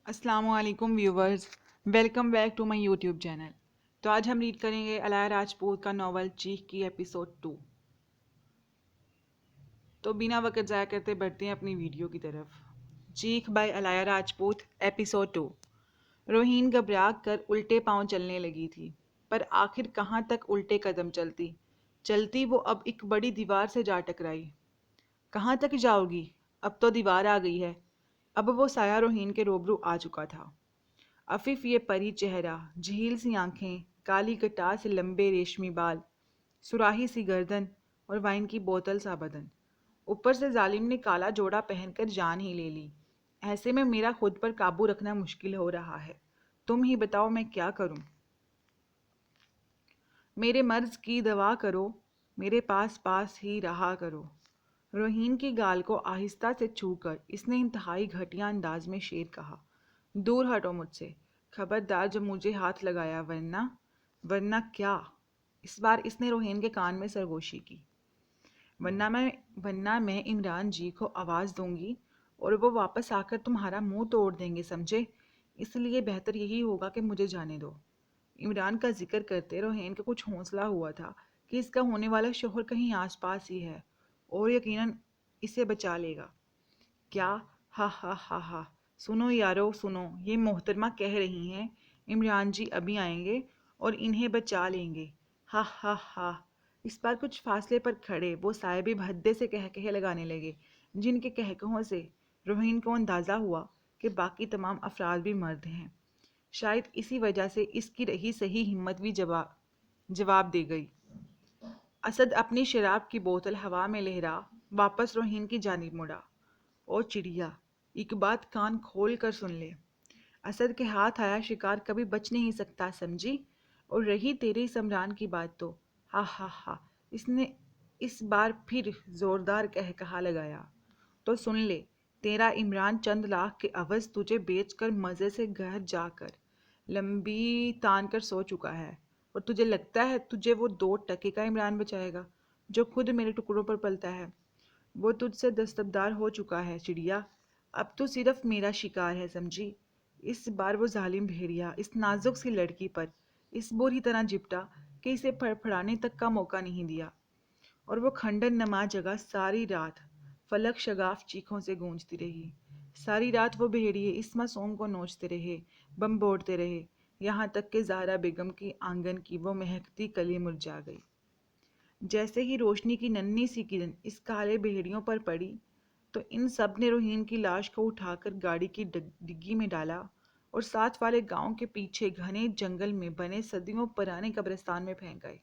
السلام علیکم viewers, welcome back to my YouTube channel. تو آج ہم ریڈ کریں گے الیہ راجپوت کا ناول چیخ کی ایپیسوڈ 2۔ تو بنا وقت ضائع کرتے بڑھتے ہیں اپنی ویڈیو کی طرف۔ چیخ بائی الیہ راجپوت ایپیسوڈ 2۔ روہین گھبرا کر الٹے پاؤں چلنے لگی تھی، پر آخر کہاں تک الٹے قدم چلتی وہ اب ایک بڑی دیوار سے جا ٹکرائی۔ کہاں تک جاؤ گی؟ اب تو دیوار آ گئی ہے۔ اب وہ سایہ روہین کے روبرو آ چکا تھا۔ عفیف یہ پری چہرہ، جھیل سی آنکھیں، کالی کٹار سے لمبے ریشمی بال، سراہی سی گردن اور وائن کی بوتل سا بدن۔ اوپر سے ظالم نے کالا جوڑا پہن کر جان ہی لے لی۔ ایسے میں میرا خود پر قابو رکھنا مشکل ہو رہا ہے۔ تم ہی بتاؤ میں کیا کروں؟ میرے مرض کی دوا کرو، میرے پاس ہی رہا کرو۔ روہین کی گال کو آہستہ سے چھو کر اس نے انتہائی گھٹیا انداز میں شیر کہا، دور ہٹو مجھ سے، خبردار جب مجھے ہاتھ لگایا ورنہ کیا؟ اس بار اس نے روہین کے کان میں سرگوشی کی۔ ورنہ میں عمران جی کو آواز دوں گی اور وہ واپس آ کر تمہارا منہ توڑ دیں گے، سمجھے؟ اس لیے بہتر یہی ہوگا کہ مجھے جانے دو۔ عمران کا ذکر کرتے روہین کا کچھ حوصلہ ہوا تھا کہ اس کا ہونے والا شوہر کہیں آس پاس ہی ہے اور یقیناً اسے بچا لے گا۔ کیا؟ ہا ہا ہا ہا۔ سنو یارو سنو، یہ محترمہ کہہ رہی ہیں عمران جی ابھی آئیں گے اور انہیں بچا لیں گے۔ ہا ہا ہا۔ اس بار کچھ فاصلے پر کھڑے وہ صاحب بھدے سے کہے لگانے لگے، جن کے کہوں سے روہین کو اندازہ ہوا کہ باقی تمام افراد بھی مرد ہیں۔ شاید اسی وجہ سے اس کی رہی صحیح ہمت بھی جواب دے گئی۔ اسد اپنی شراب کی بوتل ہوا میں لہرا واپس روہین کی جانب مڑا۔ او چڑیا، ایک بات کان کھول کر سن لے، اسد کے ہاتھ آیا شکار کبھی بچ نہیں سکتا، سمجھی؟ اور رہی تیری اس عمران کی بات تو ہا ہا ہا، اس نے اس بار پھر زوردار کہا لگایا، تو سن لے، تیرا عمران چند لاکھ کے عوض تجھے بیچ کر مزے سے گھر جا کر لمبی تان کر سو چکا ہے، اور تجھے لگتا ہے تجھے وہ 2 ٹکے کا عمران بچائے گا جو خود میرے ٹکڑوں پر پلتا ہے؟ وہ تجھ سے دستبردار ہو چکا ہے چڑیا، اب تو صرف میرا شکار ہے، سمجھی؟ اس بار وہ ظالم بھیڑیا اس نازک سی لڑکی پر اس بری طرح جپٹا کہ اسے پھڑپھڑانے تک کا موقع نہیں دیا، اور وہ کھنڈن نما جگہ ساری رات فلک شگاف چیخوں سے گونجتی رہی۔ ساری رات وہ بھیڑیے اس معصوم کو نوچتے رہے، بمبوڑتے رہے، یہاں تک کہ زہرا بیگم کی آنگن کی وہ مہکتی کلی مرجھا گئی۔ جیسے ہی روشنی کی ننھی سی کرن اس کالے بھیڑیوں پر پڑی تو ان سب نے روہین کی لاش کو اٹھا کر گاڑی کی ڈگی میں ڈالا اور ساتھ والے گاؤں کے پیچھے گھنے جنگل میں بنے صدیوں پرانے قبرستان میں پھینک گئے،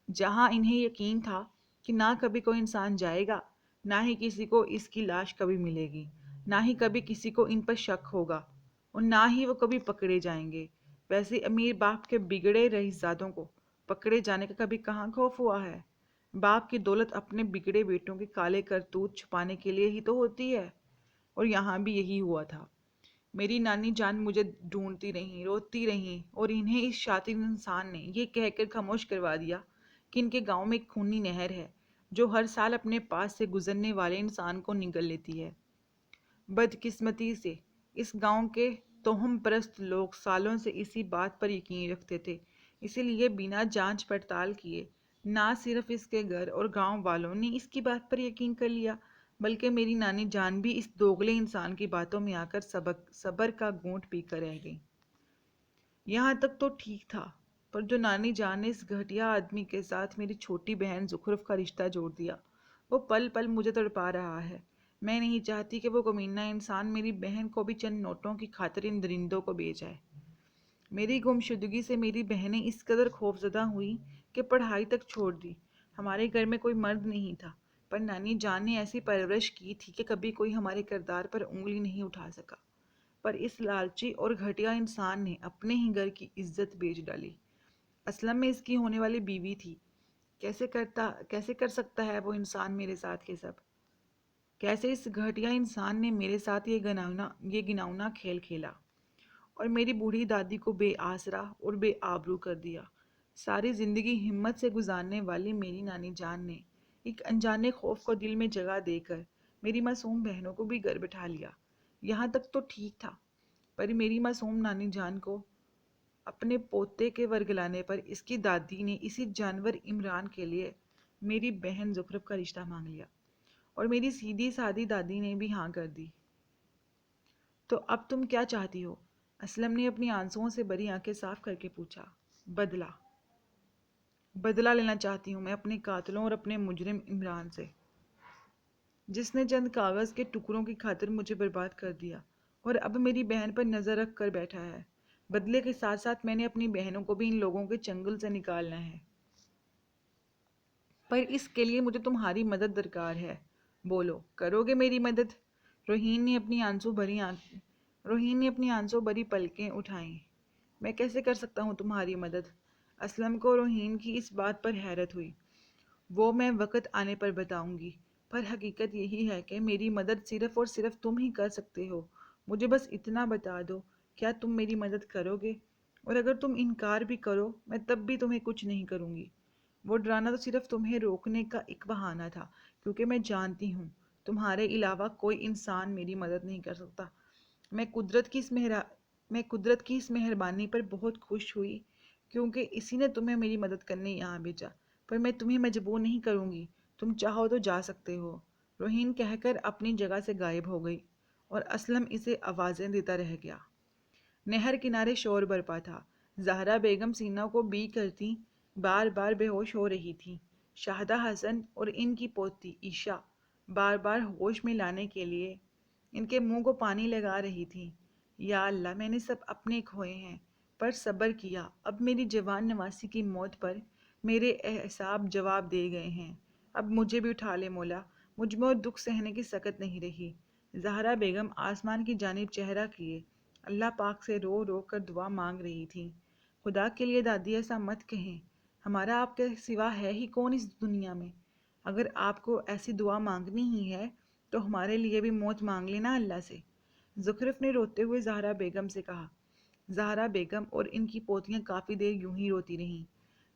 جہاں انہیں یقین تھا کہ نہ کبھی کوئی انسان جائے گا، نہ ہی کسی کو اس کی لاش کبھی ملے گی، نہ ہی کبھی کسی کو ان پر شک ہوگا، اور نہ ہی وہ کبھی پکڑے جائیں گے۔ ویسے امیر باپ کے بگڑے رئیسزادوں کو پکڑے جانے کا کبھی کہاں خوف ہوا ہے؟ باپ کی دولت اپنے بگڑے بیٹوں کے کالے کرتوت چھپانے کے لیے ہی تو ہوتی ہے، اور یہاں بھی یہی ہوا تھا۔ میری نانی جان مجھے ڈھونڈتی رہیں، روتی رہیں، اور انہیں اس شاطر انسان نے یہ کہہ کر خاموش کروا دیا کہ ان کے گاؤں میں ایک خونی نہر ہے جو ہر سال اپنے پاس سے گزرنے والے انسان کو نگل لیتی ہے۔ بدقسمتی سے اس گاؤں کے توہم پرست لوگ سالوں سے اسی بات پر یقین رکھتے تھے، اسی لیے بنا جانچ پڑتال کیے نہ صرف اس کے گھر اور گاؤں والوں نے اس کی بات پر یقین کر لیا، بلکہ میری نانی جان بھی اس دوگلے انسان کی باتوں میں آ کر صبر کا گھونٹ پی کر رہ گئی۔ یہاں تک تو ٹھیک تھا، پر جو نانی جان نے اس گھٹیا آدمی کے ساتھ میری چھوٹی بہن زخرف کا رشتہ جوڑ دیا، وہ پل پل مجھے تڑپا رہا ہے۔ میں نہیں چاہتی کہ وہ کمینہ انسان میری بہن کو بھی چند نوٹوں کی خاطر ان درندوں کو بیچ آئے۔ میری گمشدگی سے میری بہنیں اس قدر خوفزدہ ہوئی کہ پڑھائی تک چھوڑ دی۔ ہمارے گھر میں کوئی مرد نہیں تھا، پر نانی جان نے ایسی پرورش کی تھی کہ کبھی کوئی ہمارے کردار پر انگلی نہیں اٹھا سکا، پر اس لالچی اور گھٹیا انسان نے اپنے ہی گھر کی عزت بیچ ڈالی۔ اسلم میں اس کی ہونے والی بیوی تھی۔ کیسے کر سکتا ہے وہ انسان میرے ساتھ یہ سب؟ کیسے اس گھٹیا انسان نے میرے ساتھ یہ گناؤنا کھیل کھیلا اور میری بوڑھی دادی کو بے آسرا اور بے آبرو کر دیا؟ ساری زندگی ہمت سے گزارنے والی میری نانی جان نے ایک انجانے خوف کو دل میں جگہ دے کر میری معصوم بہنوں کو بھی گھر بٹھا لیا۔ یہاں تک تو ٹھیک تھا، پر میری معصوم نانی جان کو اپنے پوتے کے ورگلانے پر اس کی دادی نے اسی جانور عمران کے لیے میری بہن زخرف کا رشتہ مانگ لیا، اور میری سیدھی سادی دادی نے بھی ہاں کر دی۔ تو اب تم کیا چاہتی ہو؟ اسلم نے اپنی آنسوؤں سے بری آنکھیں صاف کر کے پوچھا۔ بدلہ بدلہ لینا چاہتی ہوں میں اپنے قاتلوں اور اپنے مجرم عمران سے، جس نے چند کاغذ کے ٹکڑوں کی خاطر مجھے برباد کر دیا اور اب میری بہن پر نظر رکھ کر بیٹھا ہے۔ بدلے کے ساتھ ساتھ میں نے اپنی بہنوں کو بھی ان لوگوں کے چنگل سے نکالنا ہے، پر اس کے لیے مجھے تمہاری مدد درکار ہے۔ بولو، کرو گے میری مدد؟ روہین نے اپنی آنسو بری پلکیں اٹھائیں۔ میں کیسے کر سکتا ہوں تمہاری مدد؟ اسلم کو روہین کی اس بات پر حیرت ہوئی۔ وہ میں وقت آنے پر بتاؤں گی، پر حقیقت یہی ہے کہ میری مدد صرف اور صرف تم ہی کر سکتے ہو۔ مجھے بس اتنا بتا دو، کیا تم میری مدد کرو گے؟ اور اگر تم انکار بھی کرو میں تب بھی تمہیں کچھ نہیں کروں گی۔ وہ ڈرانا تو صرف تمہیں روکنے کا ایک بہانہ تھا، کیونکہ میں جانتی ہوں تمہارے علاوہ کوئی انسان میری مدد نہیں کر سکتا۔ میں قدرت کی اس مہربانی پر بہت خوش ہوئی، کیونکہ اسی نے تمہیں میری مدد کرنے یہاں بھیجا، پر میں تمہیں مجبور نہیں کروں گی، تم چاہو تو جا سکتے ہو۔ روہین کہہ کر اپنی جگہ سے غائب ہو گئی اور اسلم اسے آوازیں دیتا رہ گیا۔ نہر کنارے شور برپا تھا۔ زہرا بیگم سینہ کو بی کرتی بار بار بے ہوش ہو رہی تھی۔ شاہدہ حسن اور ان کی پوتی عیشا بار بار ہوش میں لانے کے لیے ان کے منہ کو پانی لگا رہی تھی۔ یا اللہ، میں نے سب اپنے کھوئے ہیں، پر صبر کیا۔ اب میری جوان نواسی کی موت پر میرے اعصاب جواب دے گئے ہیں۔ اب مجھے بھی اٹھا لے مولا، مجھ میں اور دکھ سہنے کی سکت نہیں رہی۔ زہرا بیگم آسمان کی جانب چہرہ کیے اللہ پاک سے رو رو کر دعا مانگ رہی تھی۔ خدا کے لیے دادی ایسا مت کہیں، ہمارا آپ کے سوا ہے ہی کون اس دنیا میں؟ اگر آپ کو ایسی دعا مانگنی ہی ہے تو ہمارے لیے بھی موت مانگ لینا اللہ سے۔ زخرف نے روتے ہوئے زہرا بیگم سے کہا۔ زہرا بیگم اور ان کی پوتیاں کافی دیر یوں ہی روتی رہیں۔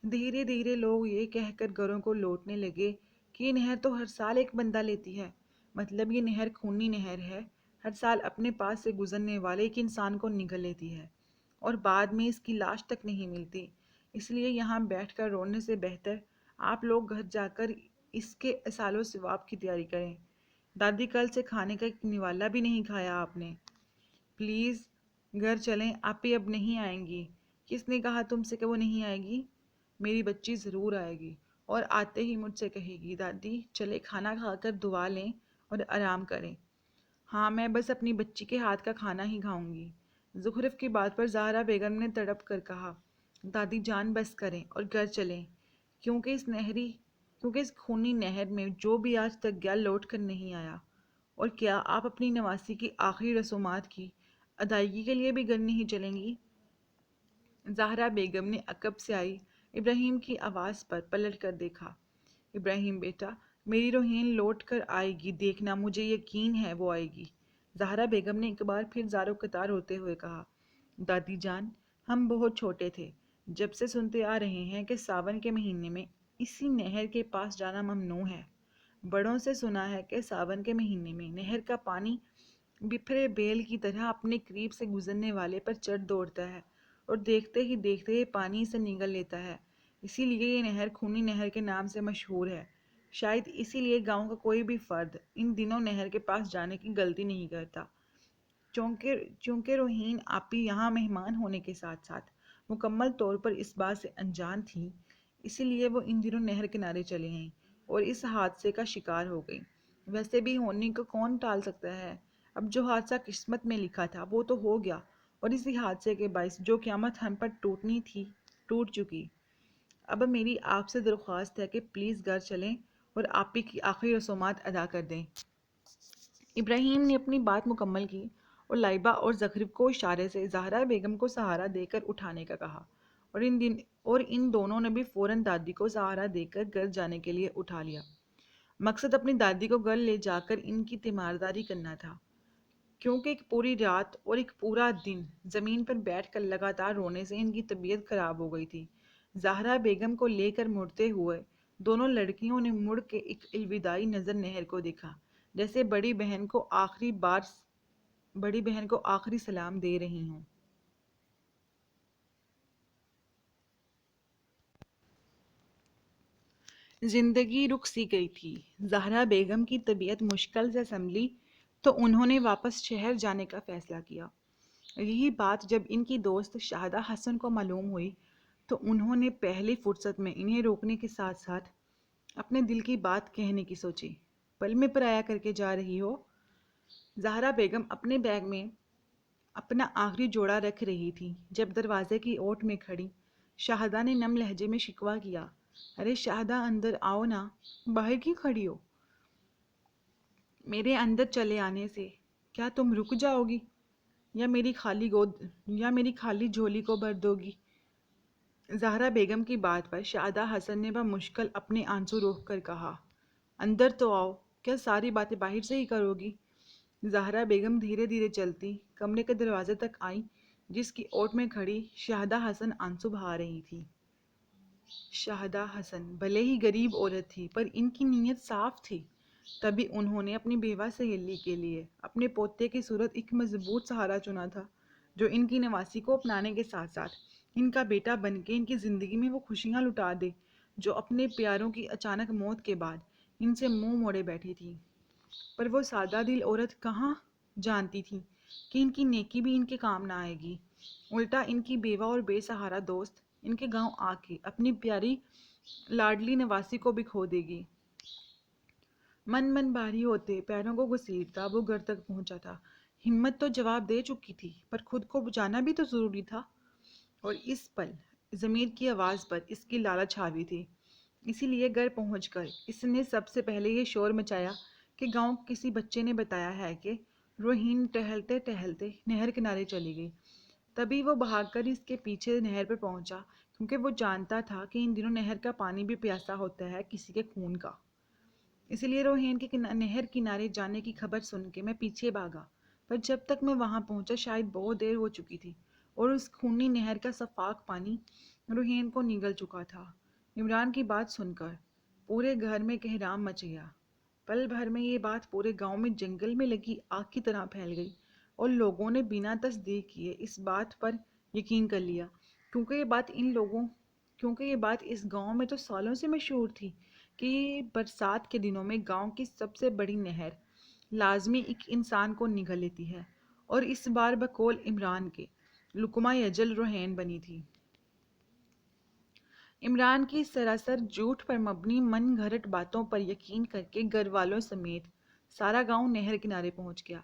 دھیرے دھیرے لوگ یہ کہہ کر گھروں کو لوٹنے لگے کہ یہ نہر تو ہر سال ایک بندہ لیتی ہے، مطلب یہ نہر خونی نہر ہے، ہر سال اپنے پاس سے گزرنے والے ایک انسان کو نگل لیتی ہے اور بعد میں اس کی لاش تک نہیں ملتی۔ اس لیے یہاں بیٹھ کر رونے سے بہتر آپ لوگ گھر جا کر اس کے اصال و ثواب کی تیاری کریں۔ دادی، کل سے کھانے کا ایک نوالا بھی نہیں کھایا آپ نے۔ پلیز گھر چلیں، آپی اب نہیں آئیں گی۔ کس نے کہا تم سے کہ وہ نہیں آئے گی؟ میری بچی ضرور آئے گی، اور آتے ہی مجھ سے کہے گی دادی چلے کھانا کھا کر دعا لیں اور آرام کریں۔ ہاں، میں بس اپنی بچی کے ہاتھ کا کھانا ہی کھاؤں گی۔ زخرف کی بات پر زہرا بیگم نے تڑپ کر کہا، دادی جان بس کریں اور گھر چلیں، کیونکہ اس خونی نہر میں جو بھی آج تک گیا لوٹ کر نہیں آیا۔ اور کیا آپ اپنی نواسی کی آخری رسومات کی ادائیگی کے لیے بھی گھر نہیں چلیں گی؟ زہرا بیگم نے عقب سے آئی ابراہیم کی آواز پر پلٹ کر دیکھا۔ ابراہیم بیٹا، میری روہین لوٹ کر آئے گی، دیکھنا، مجھے یقین ہے وہ آئے گی۔ زہرا بیگم نے ایک بار پھر زارو قطار ہوتے ہوئے کہا۔ دادی جان، ہم بہت چھوٹے تھے جب سے سنتے آ رہے ہیں کہ ساون کے مہینے میں اسی نہر کے پاس جانا ممنوع ہے۔ بڑوں سے سنا ہے کہ ساون کے مہینے میں نہر کا پانی بپھرے بیل کی طرح اپنے قریب سے گزرنے والے پر چڑھ دوڑتا ہے اور دیکھتے ہی دیکھتے یہ پانی اسے نگل لیتا ہے۔ اسی لیے یہ نہر خونی نہر کے نام سے مشہور ہے۔ شاید اسی لیے گاؤں کا کوئی بھی فرد ان دنوں نہر کے پاس جانے کی غلطی نہیں کرتا۔ چونکہ روہین آپی یہاں مہمان ہونے کے ساتھ ساتھ مکمل طور پر اس بات سے انجان تھی، اسی لیے وہ ان دنوں نہر کنارے چلی گئیں اور اس حادثے کا شکار ہو گئی۔ ویسے بھی ہونے کو کون ٹال سکتا ہے؟ اب جو حادثہ قسمت میں لکھا تھا وہ تو ہو گیا، اور اسی حادثے کے باعث جو قیامت ہم پر ٹوٹنی تھی ٹوٹ چکی۔ اب میری آپ سے درخواست ہے کہ پلیز گھر چلیں اور آپی کی آخری رسومات ادا کر دیں۔ ابراہیم نے اپنی بات مکمل کی اور لائبہ اور زخرف کو اشارے سے زہرا بیگم کو سہارا دے کر اٹھانے کا کہا، اور ان دونوں نے بھی فوراً دادی کو سہارا دے کر گھر جانے کے لیے اٹھا لیا۔ مقصد اپنی دادی کو گھر لے جا کر ان کی تیمارداری کرنا تھا، کیونکہ ایک پوری رات اور ایک پورا دن زمین پر بیٹھ کر لگاتار رونے سے ان کی طبیعت خراب ہو گئی تھی۔ زہرا بیگم کو لے کر مڑتے ہوئے دونوں لڑکیوں نے مڑ کے ایک الوداعی نظر نہر کو دیکھا، جیسے بڑی بہن کو آخری بار بڑی بہن کو آخری سلام دے رہی ہوں۔ زندگی رک سی گئی تھی۔ زہرا بیگم کی طبیعت مشکل سے سنبھلی تو انہوں نے واپس شہر جانے کا فیصلہ کیا۔ یہی بات جب ان کی دوست شاہدہ حسن کو معلوم ہوئی تو انہوں نے پہلی فرصت میں انہیں روکنے کے ساتھ ساتھ اپنے دل کی بات کہنے کی سوچی۔ پل میں پرایا کر کے جا رہی ہو؟ زہرا بیگم اپنے بیگ میں اپنا آخری جوڑا رکھ رہی تھی جب دروازے کی اوٹ میں کھڑی شاہدہ نے نم لہجے میں شکوہ کیا۔ ارے شاہدہ، اندر آؤ نا، باہر کیوں کھڑی ہو؟ میرے اندر چلے آنے سے کیا تم رک جاؤ گی یا میری خالی جھولی کو بھر دو گی؟ زہرا بیگم کی بات پر شاہدہ حسن نے بمشکل اپنے آنسو روک کر کہا، اندر تو آؤ، کیا ساری باتیں باہر سے ہی کرو گی؟ زہرا بیگم دھیرے دھیرے چلتی کمرے کے دروازے تک آئی جس کی اوٹ میں کھڑی شاہدہ حسن آنسو بہا رہی تھی۔ شاہدہ حسن بھلے ہی غریب عورت تھی پر ان کی نیت صاف تھی۔ تبھی انہوں نے اپنی بیوہ سہیلی کے لیے اپنے پوتے کی صورت ایک مضبوط سہارا چنا تھا جو ان کی نواسی کو اپنانے کے ساتھ ساتھ ان کا بیٹا بن کے ان کی زندگی میں وہ خوشیاں لٹا دے جو اپنے پیاروں کی اچانک موت کے بعد ان سے منہ موڑے بیٹھی تھی۔ پر وہ سادہ دل عورت کہاں جانتی تھی کہ ان کی نیکی بھی ان کے کام نہ آئے گی۔ الٹا ان کی بیوہ اور بے سہارا دوست ان کے گاؤں آ کے اپنی پیاری لاڈلی نواسی کو بھی کھو دے گی۔ من بھاری ہوتے پیروں کو گھسیٹتا وہ گھر تک پہنچا تھا۔ ہمت تو جواب دے چکی تھی پر خود کو بچانا بھی تو ضروری تھا، اور اس پل ضمیر کی آواز پر اس کی لالچ حاوی تھی۔ اسی لیے گھر پہنچ کر اس نے سب سے پہلے یہ شور مچایا کہ گاؤں کسی بچے نے بتایا ہے کہ روحین ٹہلتے ٹہلتے نہر کنارے چلی گئی۔ تبھی وہ بھاگ کر اس کے پیچھے نہر پر پہنچا کیونکہ وہ جانتا تھا کہ ان دنوں نہر کا پانی بھی پیاسا ہوتا ہے کسی کے خون کا۔ اسی لیے روحین کے نہر کنارے جانے کی خبر سن کے میں پیچھے بھاگا، پر جب تک میں وہاں پہنچا شاید بہت دیر ہو چکی تھی اور اس خونی نہر کا شفاف پانی روحین کو نگل چکا تھا۔ عمران کی بات سن کر پورے گھر میں کہرام مچ گیا۔ پل بھر میں یہ بات پورے گاؤں میں جنگل میں لگی آگ کی طرح پھیل گئی اور لوگوں نے بنا تصدیق کیے اس بات پر یقین کر لیا، کیونکہ یہ بات اس گاؤں میں تو سالوں سے مشہور تھی کہ برسات کے دنوں میں گاؤں کی سب سے بڑی نہر لازمی ایک انسان کو نگل لیتی ہے، اور اس بار بقول عمران کے لقمہ اجل روحین بنی تھی۔ عمران کی سراسر جھوٹ پر مبنی من گھڑت باتوں پر یقین کر کے گھر والوں سمیت سارا گاؤں نہر کنارے پہنچ گیا۔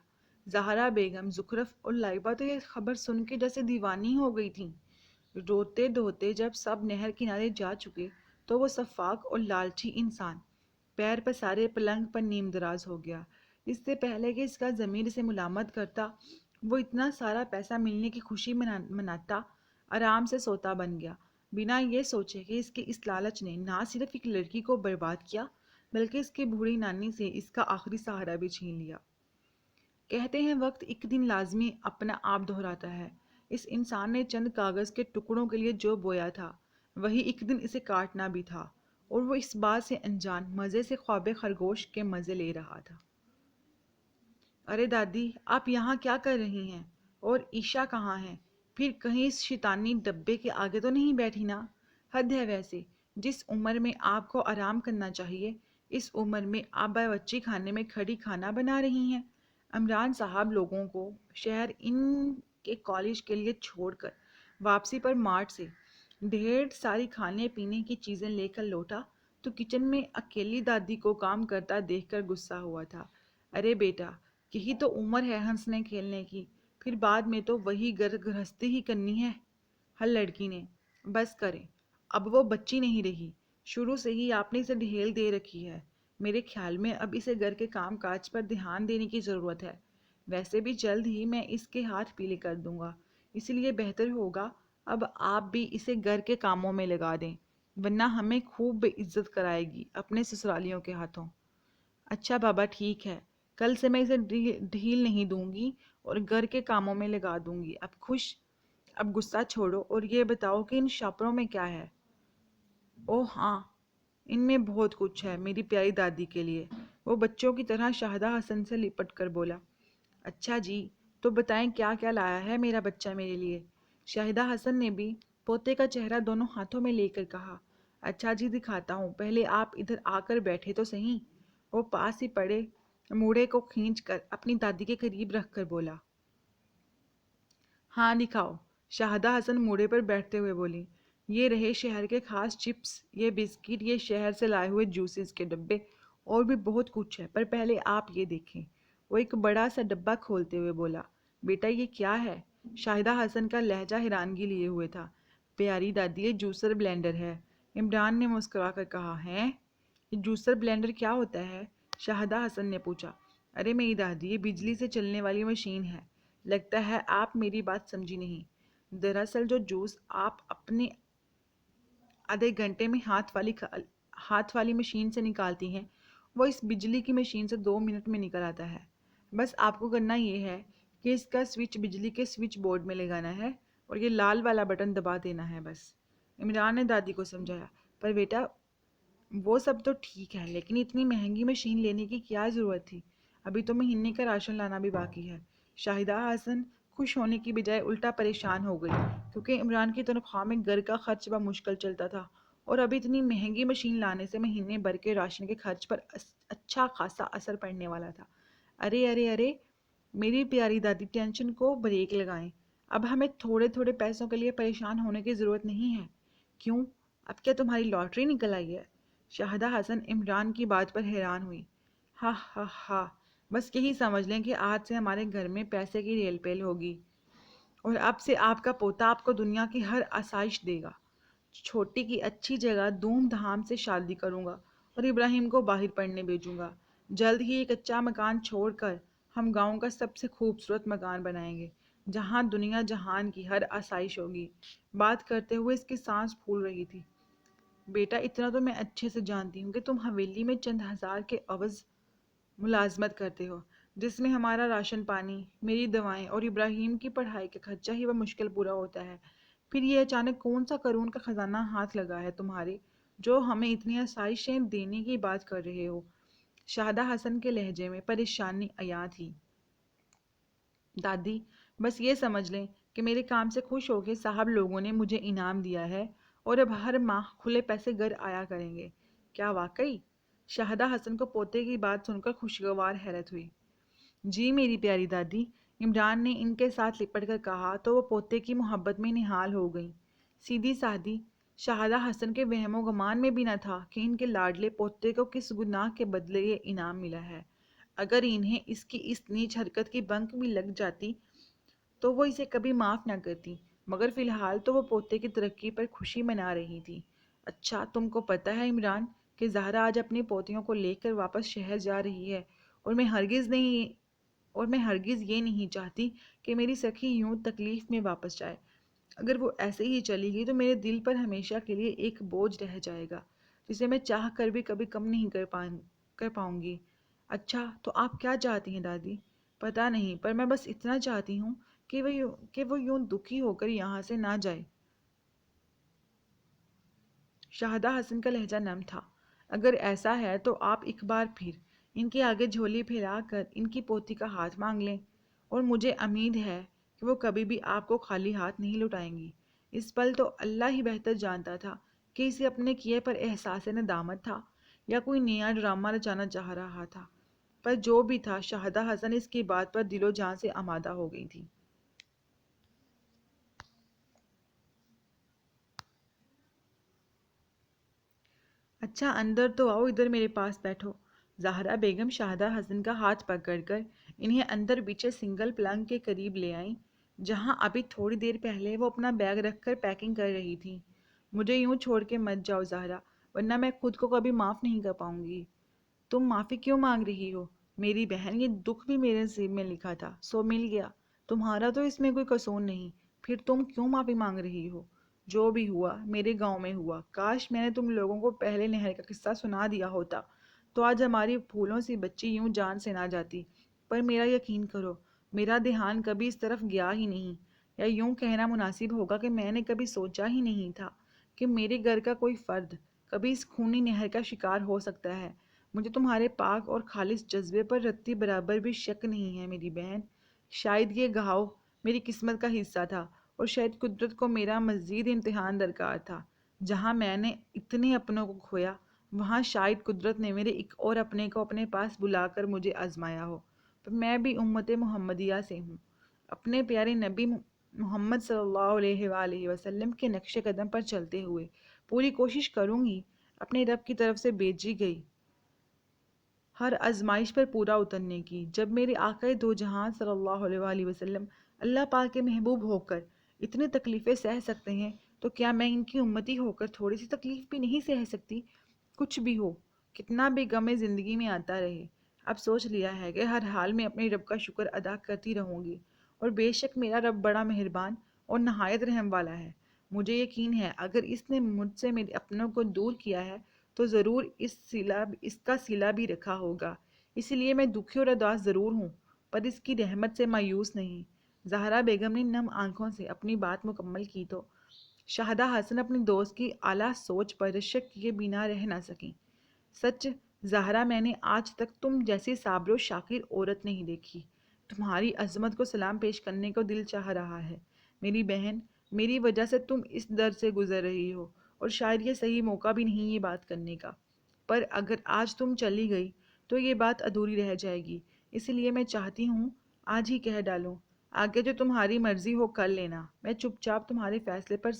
زہرا بیگم، زخرف اور لائبہ تو یہ خبر سن کے جیسے دیوانی ہو گئی تھیں۔ روتے دھوتے جب سب نہر کنارے جا چکے تو وہ شفاق اور لالچی انسان پیر پسارے پلنگ پر نیم دراز ہو گیا۔ اس سے پہلے کہ اس کا ضمیر اسے ملامت کرتا، وہ اتنا سارا پیسہ ملنے کی خوشی مناتا آرام سے سوتا بن گیا، بنا یہ سوچے کہ اس کی اس لالچ نے نہ صرف ایک لڑکی کو برباد کیا بلکہ اس کی بوڑھی نانی سے اس کا آخری سہارا بھی چھین لیا۔ کہتے ہیں وقت ایک دن لازمی اپنا آپ دہراتا ہے۔ اس انسان نے چند کاغذ کے ٹکڑوں کے لیے جو بویا تھا وہی ایک دن اسے کاٹنا بھی تھا، اور وہ اس بات سے انجان مزے سے خواب خرگوش کے مزے لے رہا تھا۔ ارے دادی، آپ یہاں کیا کر رہی ہیں؟ اور عشا کہاں ہے؟ پھر کہیں اس شیطانی ڈبے کے آگے تو نہیں بیٹھی نا؟ حد ہے ویسے، جس عمر میں آپ کو آرام کرنا چاہیے اس عمر میں آپ باورچی خانے میں کھڑی کھانا بنا رہی ہیں۔ عمران صاحب لوگوں کو شہر ان کے کالج کے لیے چھوڑ کر واپسی پر مارٹ سے ڈھیر ساری کھانے پینے کی چیزیں لے کر لوٹا تو کچن میں اکیلی دادی کو کام کرتا دیکھ کر غصہ ہوا تھا۔ ارے بیٹا، یہی تو عمر ہے ہنسنے کھیلنے کی، پھر بعد میں تو وہی گرہستی ہی کرنی ہے۔ ہر لڑکی نے بس کریں، اب وہ بچی نہیں رہی، شروع سے ہی آپ نے اسے ڈھیل دے رکھی ہے۔ میرے خیال میں اب اسے گھر کے کام کاج پر دھیان دینے کی ضرورت ہے۔ ویسے بھی جلد ہی میں اس کے ہاتھ پیلے کر دوں گا، اس لیے بہتر ہوگا اب آپ بھی اسے گھر کے کاموں میں لگا دیں، ورنہ ہمیں خوب بے عزت کرائے گی اپنے سسرالیوں کے ہاتھوں۔ اچھا بابا، ٹھیک ہے، کل سے میں اسے ڈھیل نہیں دوں گی اور گھر کے کاموں میں لگا دوں گی۔ اب خوش؟ اب غصہ چھوڑو اور یہ بتاؤ کہ ان شاپروں میں کیا ہے؟ اوہ ہاں، ان میں بہت کچھ ہے میری پیاری دادی کے لیے، وہ بچوں کی طرح شاہدہ حسن سے لپٹ کر بولا۔ اچھا جی، تو بتائیں کیا کیا لایا ہے میرا بچہ میرے لیے؟ شاہدہ حسن نے بھی پوتے کا چہرہ دونوں ہاتھوں میں لے کر کہا۔ اچھا جی دکھاتا ہوں، پہلے آپ ادھر آ کر بیٹھے تو صحیح۔ وہ پاس ہی پڑے موڑے کو کھینچ کر اپنی دادی کے قریب رکھ کر بولا۔ ہاں دکھاؤ۔ شاہدہ حسن موڑے پر بیٹھتے ہوئے بولی۔ یہ رہے شہر کے خاص چپس، یہ بسکٹ، یہ شہر سے لائے ہوئے جوسز کے ڈبے، اور بھی بہت کچھ ہے، پر پہلے آپ یہ دیکھیں۔ وہ ایک بڑا سا ڈبہ کھولتے ہوئے بولا۔ بیٹا یہ کیا ہے؟ شاہدہ حسن کا لہجہ حیرانگی لیے ہوئے تھا۔ پیاری دادی یہ جوسر بلینڈر ہے، عمران نے مسکرا کر کہا۔ ہیں؟ یہ جوسر بلینڈر کیا ہوتا ہے؟ شاہدہ حسن نے پوچھا۔ ارے میری دادی، یہ بجلی سے چلنے والی مشین ہے، لگتا ہے آپ میری بات سمجھی نہیں۔ دراصل جو جوس آپ اپنے آدھے گھنٹے میں ہاتھ والی مشین سے نکالتی ہیں، وہ اس بجلی کی مشین سے 2 منٹ میں نکل آتا ہے۔ بس آپ کو کرنا یہ ہے کہ اس کا سوئچ بجلی کے سوئچ بورڈ میں لگانا ہے اور یہ لال والا بٹن دبا دینا ہے بس۔ عمران نے دادی کو سمجھایا۔ پر بیٹا وہ سب تو ٹھیک ہے، لیکن اتنی مہنگی مشین لینے کی کیا ضرورت تھی؟ ابھی تو مہینے کا راشن لانا بھی باقی ہے۔ شاہدہ حسن خوش ہونے کی بجائے الٹا پریشان ہو گئی، کیونکہ عمران کی تنخواہ میں گھر کا خرچ بمشکل چلتا تھا، اور ابھی اتنی مہنگی مشین لانے سے مہینے بھر کے راشن کے خرچ پر اچھا خاصا اثر پڑنے والا تھا۔ ارے ارے ارے میری پیاری دادی، ٹینشن کو بریک لگائیں۔ اب ہمیں تھوڑے تھوڑے پیسوں کے لیے پریشان ہونے کی ضرورت نہیں ہے۔ کیوں؟ اب کیا تمہاری لاٹری نکل آئی ہے؟ شاہدہ حسن عمران کی بات پر حیران ہوئی۔ ہا ہا ہا، بس یہی سمجھ لیں کہ آج سے ہمارے گھر میں پیسے کی ریل پیل ہوگی، اور اب سے آپ کا پوتا آپ کو دنیا کی ہر آسائش دے گا۔ چھوٹی کی اچھی جگہ دھوم دھام سے شادی کروں گا اور ابراہیم کو باہر پڑھنے بھیجوں گا۔ جلد ہی ایک کچا مکان چھوڑ کر ہم گاؤں کا سب سے خوبصورت مکان بنائیں گے، جہاں دنیا جہان کی ہر آسائش ہوگی۔ بات کرتے ہوئے اس کی سانس پھول رہی تھی۔ بیٹا اتنا تو میں اچھے سے جانتی ہوں کہ تم حویلی میں چند ہزار کے عوض ملازمت کرتے ہو، جس میں ہمارا راشن پانی، میری دوائیں اور ابراہیم کی پڑھائی کا خرچہ ہی بمشکل پورا ہوتا ہے۔ پھر یہ اچانک کون سا قارون کا خزانہ ہاتھ لگا ہے تمہارے، جو ہمیں اتنی آسائشیں دینے کی بات کر رہے ہو؟ شاہدہ حسن کے لہجے میں پریشانی عیاں تھی۔ دادی بس یہ سمجھ لیں کہ میرے کام سے خوش ہو کے صاحب لوگوں نے مجھے انعام دیا ہے، اور اب ہر ماہ کھلے پیسے گھر آیا کریں گے۔ کیا واقعی؟ شاہدہ حسن کو پوتے کی بات سن کر خوشگوار حیرت ہوئی۔ جی میری پیاری دادی، عمران نے ان کے ساتھ لپٹ کر کہا تو وہ پوتے کی محبت میں نہال ہو گئی۔ سیدھی سادی شاہدہ حسن کے وہم و گمان میں بھی نہ تھا کہ ان کے لاڈلے پوتے کو کس گناہ کے بدلے یہ انعام ملا ہے۔ اگر انہیں اس کی اس نیچ حرکت کی بنک بھی لگ جاتی تو وہ اسے کبھی معاف نہ کرتی، مگر فی الحال تو وہ پوتے کی ترقی پر خوشی منا رہی تھی۔ اچھا تم کو پتہ ہے عمران کہ زہرا آج اپنی پوتیوں کو لے کر واپس شہر جا رہی ہے، اور میں ہرگز یہ نہیں چاہتی کہ میری سکھی یوں تکلیف میں واپس جائے۔ اگر وہ ایسے ہی چلی گئی تو میرے دل پر ہمیشہ کے لیے ایک بوجھ رہ جائے گا، جسے میں چاہ کر بھی کبھی کم نہیں کر پاؤں گی۔ اچھا تو آپ کیا چاہتی ہیں دادی؟ پتہ نہیں، پر میں بس اتنا چاہتی ہوں کہ وہ یوں دکھی ہو کر یہاں سے نہ جائے۔ شاہدہ حسن کا لہجہ نم تھا۔ اگر ایسا ہے تو آپ ایک بار پھر ان کے آگے جھولی پھیلا کر ان کی پوتی کا ہاتھ مانگ لیں، اور مجھے امید ہے کہ وہ کبھی بھی آپ کو خالی ہاتھ نہیں لوٹائیں گی۔ اس پل تو اللہ ہی بہتر جانتا تھا کہ اسے اپنے کیے پر احساس ندامت تھا یا کوئی نیا ڈرامہ رچانا چاہ رہا تھا، پر جو بھی تھا شاہدہ حسن اس کی بات پر دل و جان سے آمادہ ہو گئی تھی۔ اچھا اندر تو آؤ، ادھر میرے پاس بیٹھو۔ زہرا بیگم شاہدہ حسن کا ہاتھ پکڑ کر انہیں اندر بچھے سنگل پلنگ کے قریب لے آئیں، جہاں ابھی تھوڑی دیر پہلے وہ اپنا بیگ رکھ کر پیکنگ کر رہی تھیں۔ مجھے یوں چھوڑ کے مت جاؤ زہرا، ورنہ میں خود کو کبھی معاف نہیں کر پاؤں گی۔ تم معافی کیوں مانگ رہی ہو میری بہن؟ یہ دکھ بھی میرے نصیب میں لکھا تھا، سو مل گیا۔ تمہارا تو اس میں کوئی قصور نہیں، پھر تم کیوں معافی مانگ رہی ہو؟ جو بھی ہوا میرے گاؤں میں ہوا۔ کاش میں نے تم لوگوں کو پہلے نہر کا قصہ سنا دیا ہوتا تو آج ہماری پھولوں سی بچی یوں جان سے نہ جاتی۔ پر میرا یقین کرو، میرا دھیان کبھی اس طرف گیا ہی نہیں، یا یوں کہنا مناسب ہوگا کہ میں نے کبھی سوچا ہی نہیں تھا کہ میرے گھر کا کوئی فرد کبھی اس خونی نہر کا شکار ہو سکتا ہے۔ مجھے تمہارے پاک اور خالص جذبے پر رتی برابر بھی شک نہیں ہے میری بہن۔ شاید یہ گھاؤ میری قسمت کا حصہ تھا، اور شاید قدرت کو میرا مزید امتحان درکار تھا۔ جہاں میں نے اتنے اپنوں کو کھویا، وہاں شاید قدرت نے میرے ایک اور اپنے کو اپنے پاس بلا کر مجھے آزمایا ہو۔ پر میں بھی امت محمدیہ سے ہوں، اپنے پیارے نبی محمد صلی اللہ علیہ وآلہ وسلم کے نقش قدم پر چلتے ہوئے پوری کوشش کروں گی اپنے رب کی طرف سے بھیجی گئی ہر آزمائش پر پورا اترنے کی۔ جب میرے آقا دو جہاں صلی اللہ علیہ وآلہ وسلم اللہ پاک کے محبوب ہو کر اتنی تکلیفیں سہ سکتے ہیں، تو کیا میں ان کی امتی ہو کر تھوڑی سی تکلیف بھی نہیں سہ سکتی؟ کچھ بھی ہو، کتنا بھی غم زندگی میں آتا رہے، اب سوچ لیا ہے کہ ہر حال میں اپنے رب کا شکر ادا کرتی رہوں گی، اور بے شک میرا رب بڑا مہربان اور نہایت رحم والا ہے۔ مجھے یقین ہے اگر اس نے مجھ سے میرے اپنوں کو دور کیا ہے تو ضرور اس کا صلہ بھی رکھا ہوگا۔ اسی لیے میں دکھی اور اداس ضرور ہوں، پر اس کی رحمت سے مایوس نہیں۔ زہرا بیگم نے نم آنکھوں سے اپنی بات مکمل کی تو شاہدہ حسن اپنی دوست کی اعلیٰ سوچ پر شک کیے بنا رہ نہ سکیں۔ سچ زہرا، میں نے آج تک تم جیسی صابر و شاکر عورت نہیں دیکھی۔ تمہاری عظمت کو سلام پیش کرنے کو دل چاہ رہا ہے میری بہن۔ میری وجہ سے تم اس در سے گزر رہی ہو، اور شاید یہ صحیح موقع بھی نہیں یہ بات کرنے کا، پر اگر آج تم چلی گئی تو یہ بات ادھوری رہ جائے گی۔ اس لیے میں چاہتی ہوں آج ہی کہہ ڈالوں، آگے جو تمہاری مرضی ہو کر لینا۔ میں چپ چاپ تمہارے فیصلے پر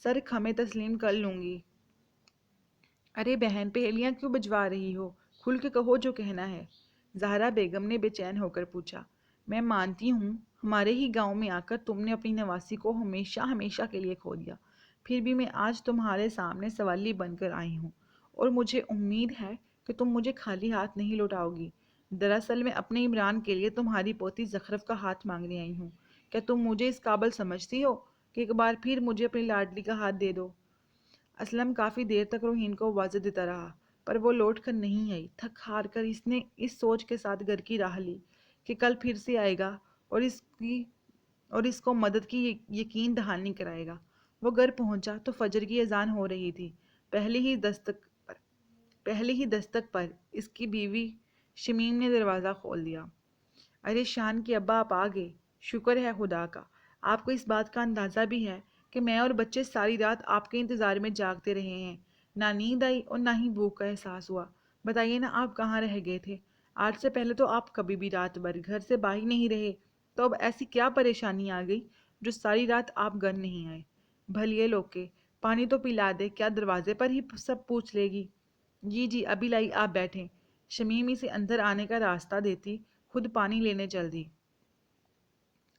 سر خمے تسلیم کر لوں گی۔ ارے بہن، پہیلیاں کیوں بجوا رہی ہو؟ کھل کے کہو جو کہنا ہے، زہرا بیگم نے بے چین ہو کر پوچھا۔ میں مانتی ہوں ہمارے ہی گاؤں میں آ کر تم نے اپنی نواسی کو ہمیشہ ہمیشہ کے لیے کھو دیا، پھر بھی میں آج تمہارے سامنے سوالی بن کر آئی ہوں، اور مجھے امید ہے کہ تم مجھے خالی ہاتھ نہیں لوٹاؤ گی۔ دراصل میں اپنے عمران کے لیے تمہاری پوتی زخرف کا ہاتھ مانگنے آئی ہوں۔ کیا تم مجھے اس قابل سمجھتی ہو کہ ایک بار پھر مجھے اپنی لاڈلی کا ہاتھ دے دو؟ اسلم کافی دیر تک روحین کو آوازیں دیتا رہا، پر وہ لوٹ کر نہیں آئی۔ تھک ہار کر اس نے اس سوچ کے ساتھ گھر کی راہ لی کہ کل پھر سے آئے گا اور اس کو مدد کی یقین دہانی کرائے گا۔ وہ گھر پہنچا تو فجر کی اذان ہو رہی تھی۔ پہلی ہی دستک پر اس کی بیوی شمیم نے دروازہ کھول دیا۔ ارے شان کے ابا، آپ آ گئے، شکر ہے خدا کا۔ آپ کو اس بات کا اندازہ بھی ہے کہ میں اور بچے ساری رات آپ کے انتظار میں جاگتے رہے ہیں؟ نہ نیند آئی اور نہ ہی بھوک کا احساس ہوا۔ بتائیے نا، آپ کہاں رہ گئے تھے؟ آج سے پہلے تو آپ کبھی بھی رات بھر گھر سے باہر نہیں رہے، تو اب ایسی کیا پریشانی آ گئی جو ساری رات آپ گھر نہیں آئے؟ بھلیے لوگ کے، پانی تو پلا دے، کیا دروازے پر ہی سب پوچھ لے گی؟ جی جی ابھی لائی، آپ بیٹھیں۔ شمیم اسے اندر آنے کا راستہ دیتی خود پانی لینے چل دی۔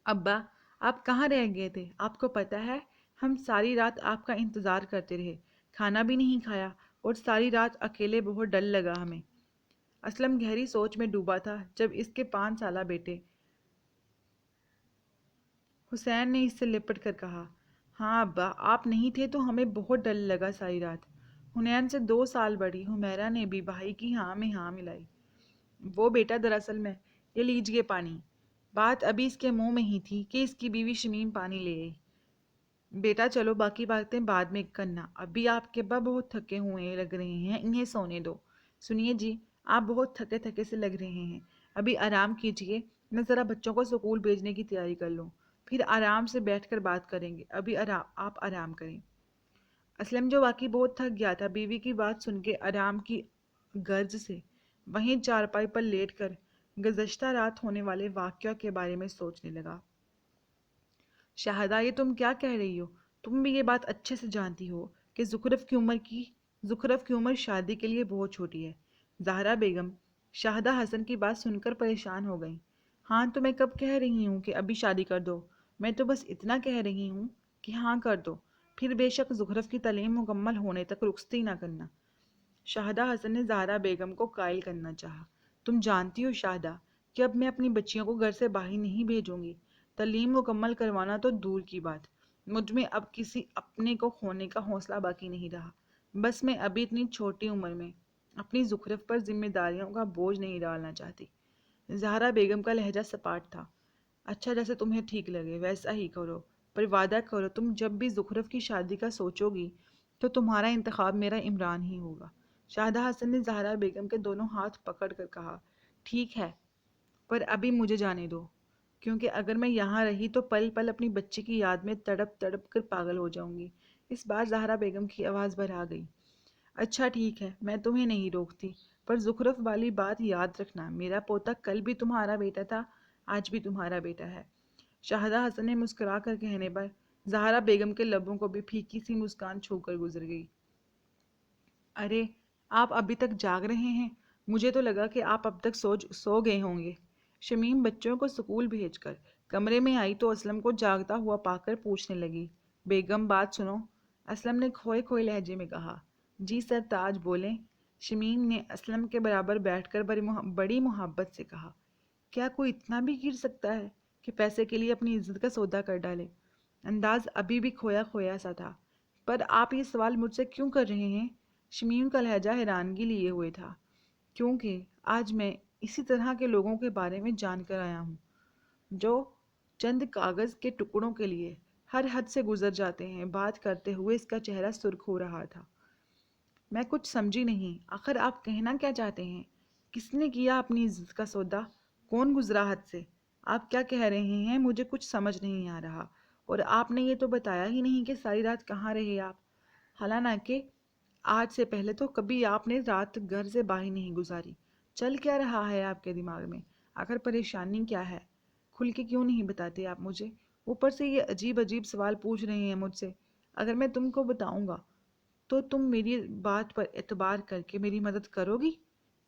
ابا، آپ کہاں رہ گئے تھے؟ آپ کو پتہ ہے ہم ساری رات آپ کا انتظار کرتے رہے، کھانا بھی نہیں کھایا، اور ساری رات اکیلے بہت ڈر لگا ہمیں۔ اسلم گہری سوچ میں ڈوبا تھا جب اس کے 5 سالہ بیٹے حسین نے اس سے لپٹ کر کہا، ہاں ابا، آپ نہیں تھے تو ہمیں بہت ڈر لگا ساری رات۔ حنین سے 2 سال بڑی حمیرہ نے بھی بھائی کی ہاں میں ہاں ملائی۔ وہ بیٹا دراصل میں، یہ لیجئے پانی۔ بات ابھی اس کے منہ میں ہی تھی کہ اس کی بیوی شمیم پانی لے آئی۔ بیٹا چلو باقی باتیں بعد میں کرنا، ابھی آپ کے ابا بہت تھکے ہوئے لگ رہے ہیں، انہیں سونے دو۔ سنیے جی، آپ بہت تھکے تھکے سے لگ رہے ہیں، ابھی آرام کیجئے، میں ذرا بچوں کو اسکول بھیجنے کی تیاری کر لوں، پھر آرام سے بیٹھ کر بات کریں گے۔ ابھی آپ آرام کریں۔ اسلم جو واقعی بہت تھک گیا تھا، بیوی کی بات سن کے آرام کی غرض سے وہیں چارپائی پر لیٹ کر گزشتہ رات ہونے والے واقعہ کے بارے میں سوچنے لگا۔ شاہدہ، یہ تم کیا کہہ رہی ہو؟ تم بھی یہ بات اچھے سے جانتی ہو کہ زخرف کی عمر شادی کے لیے بہت چھوٹی ہے۔ زہرا بیگم شاہدہ حسن کی بات سن کر پریشان ہو گئیں۔ ہاں تو میں کب کہہ رہی ہوں کہ ابھی شادی کر دو؟ میں تو بس اتنا کہہ رہی ہوں کہ ہاں کر دو، پھر بے شک زخرف کی تعلیم مکمل ہونے تک رخصتی نہ کرنا۔ شاہدہ حسن نے زہرا بیگم کو قائل کرنا چاہا۔ تم جانتی ہو شاہدہ کہ اب میں اپنی بچیوں کو گھر سے باہر نہیں بھیجوں گی، تعلیم مکمل کروانا تو دور کی بات، مجھ میں اب کسی اپنے کو کھونے کا حوصلہ باقی نہیں رہا۔ بس میں ابھی اتنی چھوٹی عمر میں اپنی زخرف پر ذمہ داریوں کا بوجھ نہیں ڈالنا چاہتی۔ زہرا بیگم کا لہجہ سپاٹ تھا۔ اچھا، جیسے تمہیں ٹھیک لگے ویسا ہی کرو، پر وعدہ کرو تم جب بھی زخرف کی شادی کا سوچو گی تو تمہارا انتخاب میرا عمران ہی ہوگا۔ شاہدہ حسن نے زہرا بیگم کے دونوں ہاتھ پکڑ کر کہا، ٹھیک ہے پر ابھی مجھے جانے دو، کیونکہ اگر میں یہاں رہی تو پل پل اپنی بچی کی یاد میں تڑپ تڑپ کر پاگل ہو جاؤں گی۔ اس بار زہرا بیگم کی آواز بھر گئی۔ اچھا ٹھیک ہے، میں تمہیں نہیں روکتی، پر زخرف والی بات یاد رکھنا، میرا پوتا کل بھی تمہارا بیٹا تھا، آج بھی تمہارا بیٹا ہے۔ شاہدہ حسن نے مسکرا کر کہنے پر زہرا بیگم کے لبوں کو بھی پھیکی سی مسکان چھو کر گزر گئی۔ ارے، آپ ابھی تک جاگ رہے ہیں؟ مجھے تو لگا کہ آپ اب تک سو گئے ہوں گے۔ شمیم بچوں کو سکول بھیج کر کمرے میں آئی تو اسلم کو جاگتا ہوا پا کر پوچھنے لگی، بیگم بات سنو۔ اسلم نے کھوئے کھوئے لہجے میں کہا، جی سر تاج بولیں۔ شمیم نے اسلم کے برابر بیٹھ کر بڑی محبت سے کہا، کیا کوئی اتنا بھی گر سکتا ہے کہ پیسے کے لیے اپنی عزت کا سودا کر ڈالے؟ انداز ابھی بھی کھویا کھویا سا تھا۔ پر آپ یہ سوال مجھ سے کیوں کر رہے ہیں؟ شمیم کا لہجہ حیرانگی لیے ہوئے تھا۔ کیونکہ آج میں اسی طرح کے لوگوں کے بارے میں جان کر آیا ہوں، جو چند کاغذ کے ٹکڑوں کے لیے ہر حد سے گزر جاتے ہیں۔ بات کرتے ہوئے اس کا چہرہ سرخ ہو رہا تھا۔ میں کچھ سمجھی نہیں، آخر آپ کہنا کیا چاہتے ہیں؟ کس نے کیا اپنی عزت کا سودا؟ کون گزرا حد سے؟ آپ کیا کہہ رہے ہیں؟ مجھے کچھ سمجھ نہیں آ رہا۔ اور آپ نے یہ تو بتایا ہی نہیں کہ ساری رات کہاں رہے آپ؟ حالانکہ آج سے پہلے تو کبھی آپ نے رات گھر سے باہر نہیں گزاری۔ چل کیا رہا ہے آپ کے دماغ میں؟ آخر پریشانی کیا ہے؟ کھل کے کیوں نہیں بتاتے آپ مجھے؟ اوپر سے یہ عجیب عجیب سوال پوچھ رہے ہیں مجھ سے۔ اگر میں تم کو بتاؤں گا تو تم میری بات پر اعتبار کر کے میری مدد کرو گی؟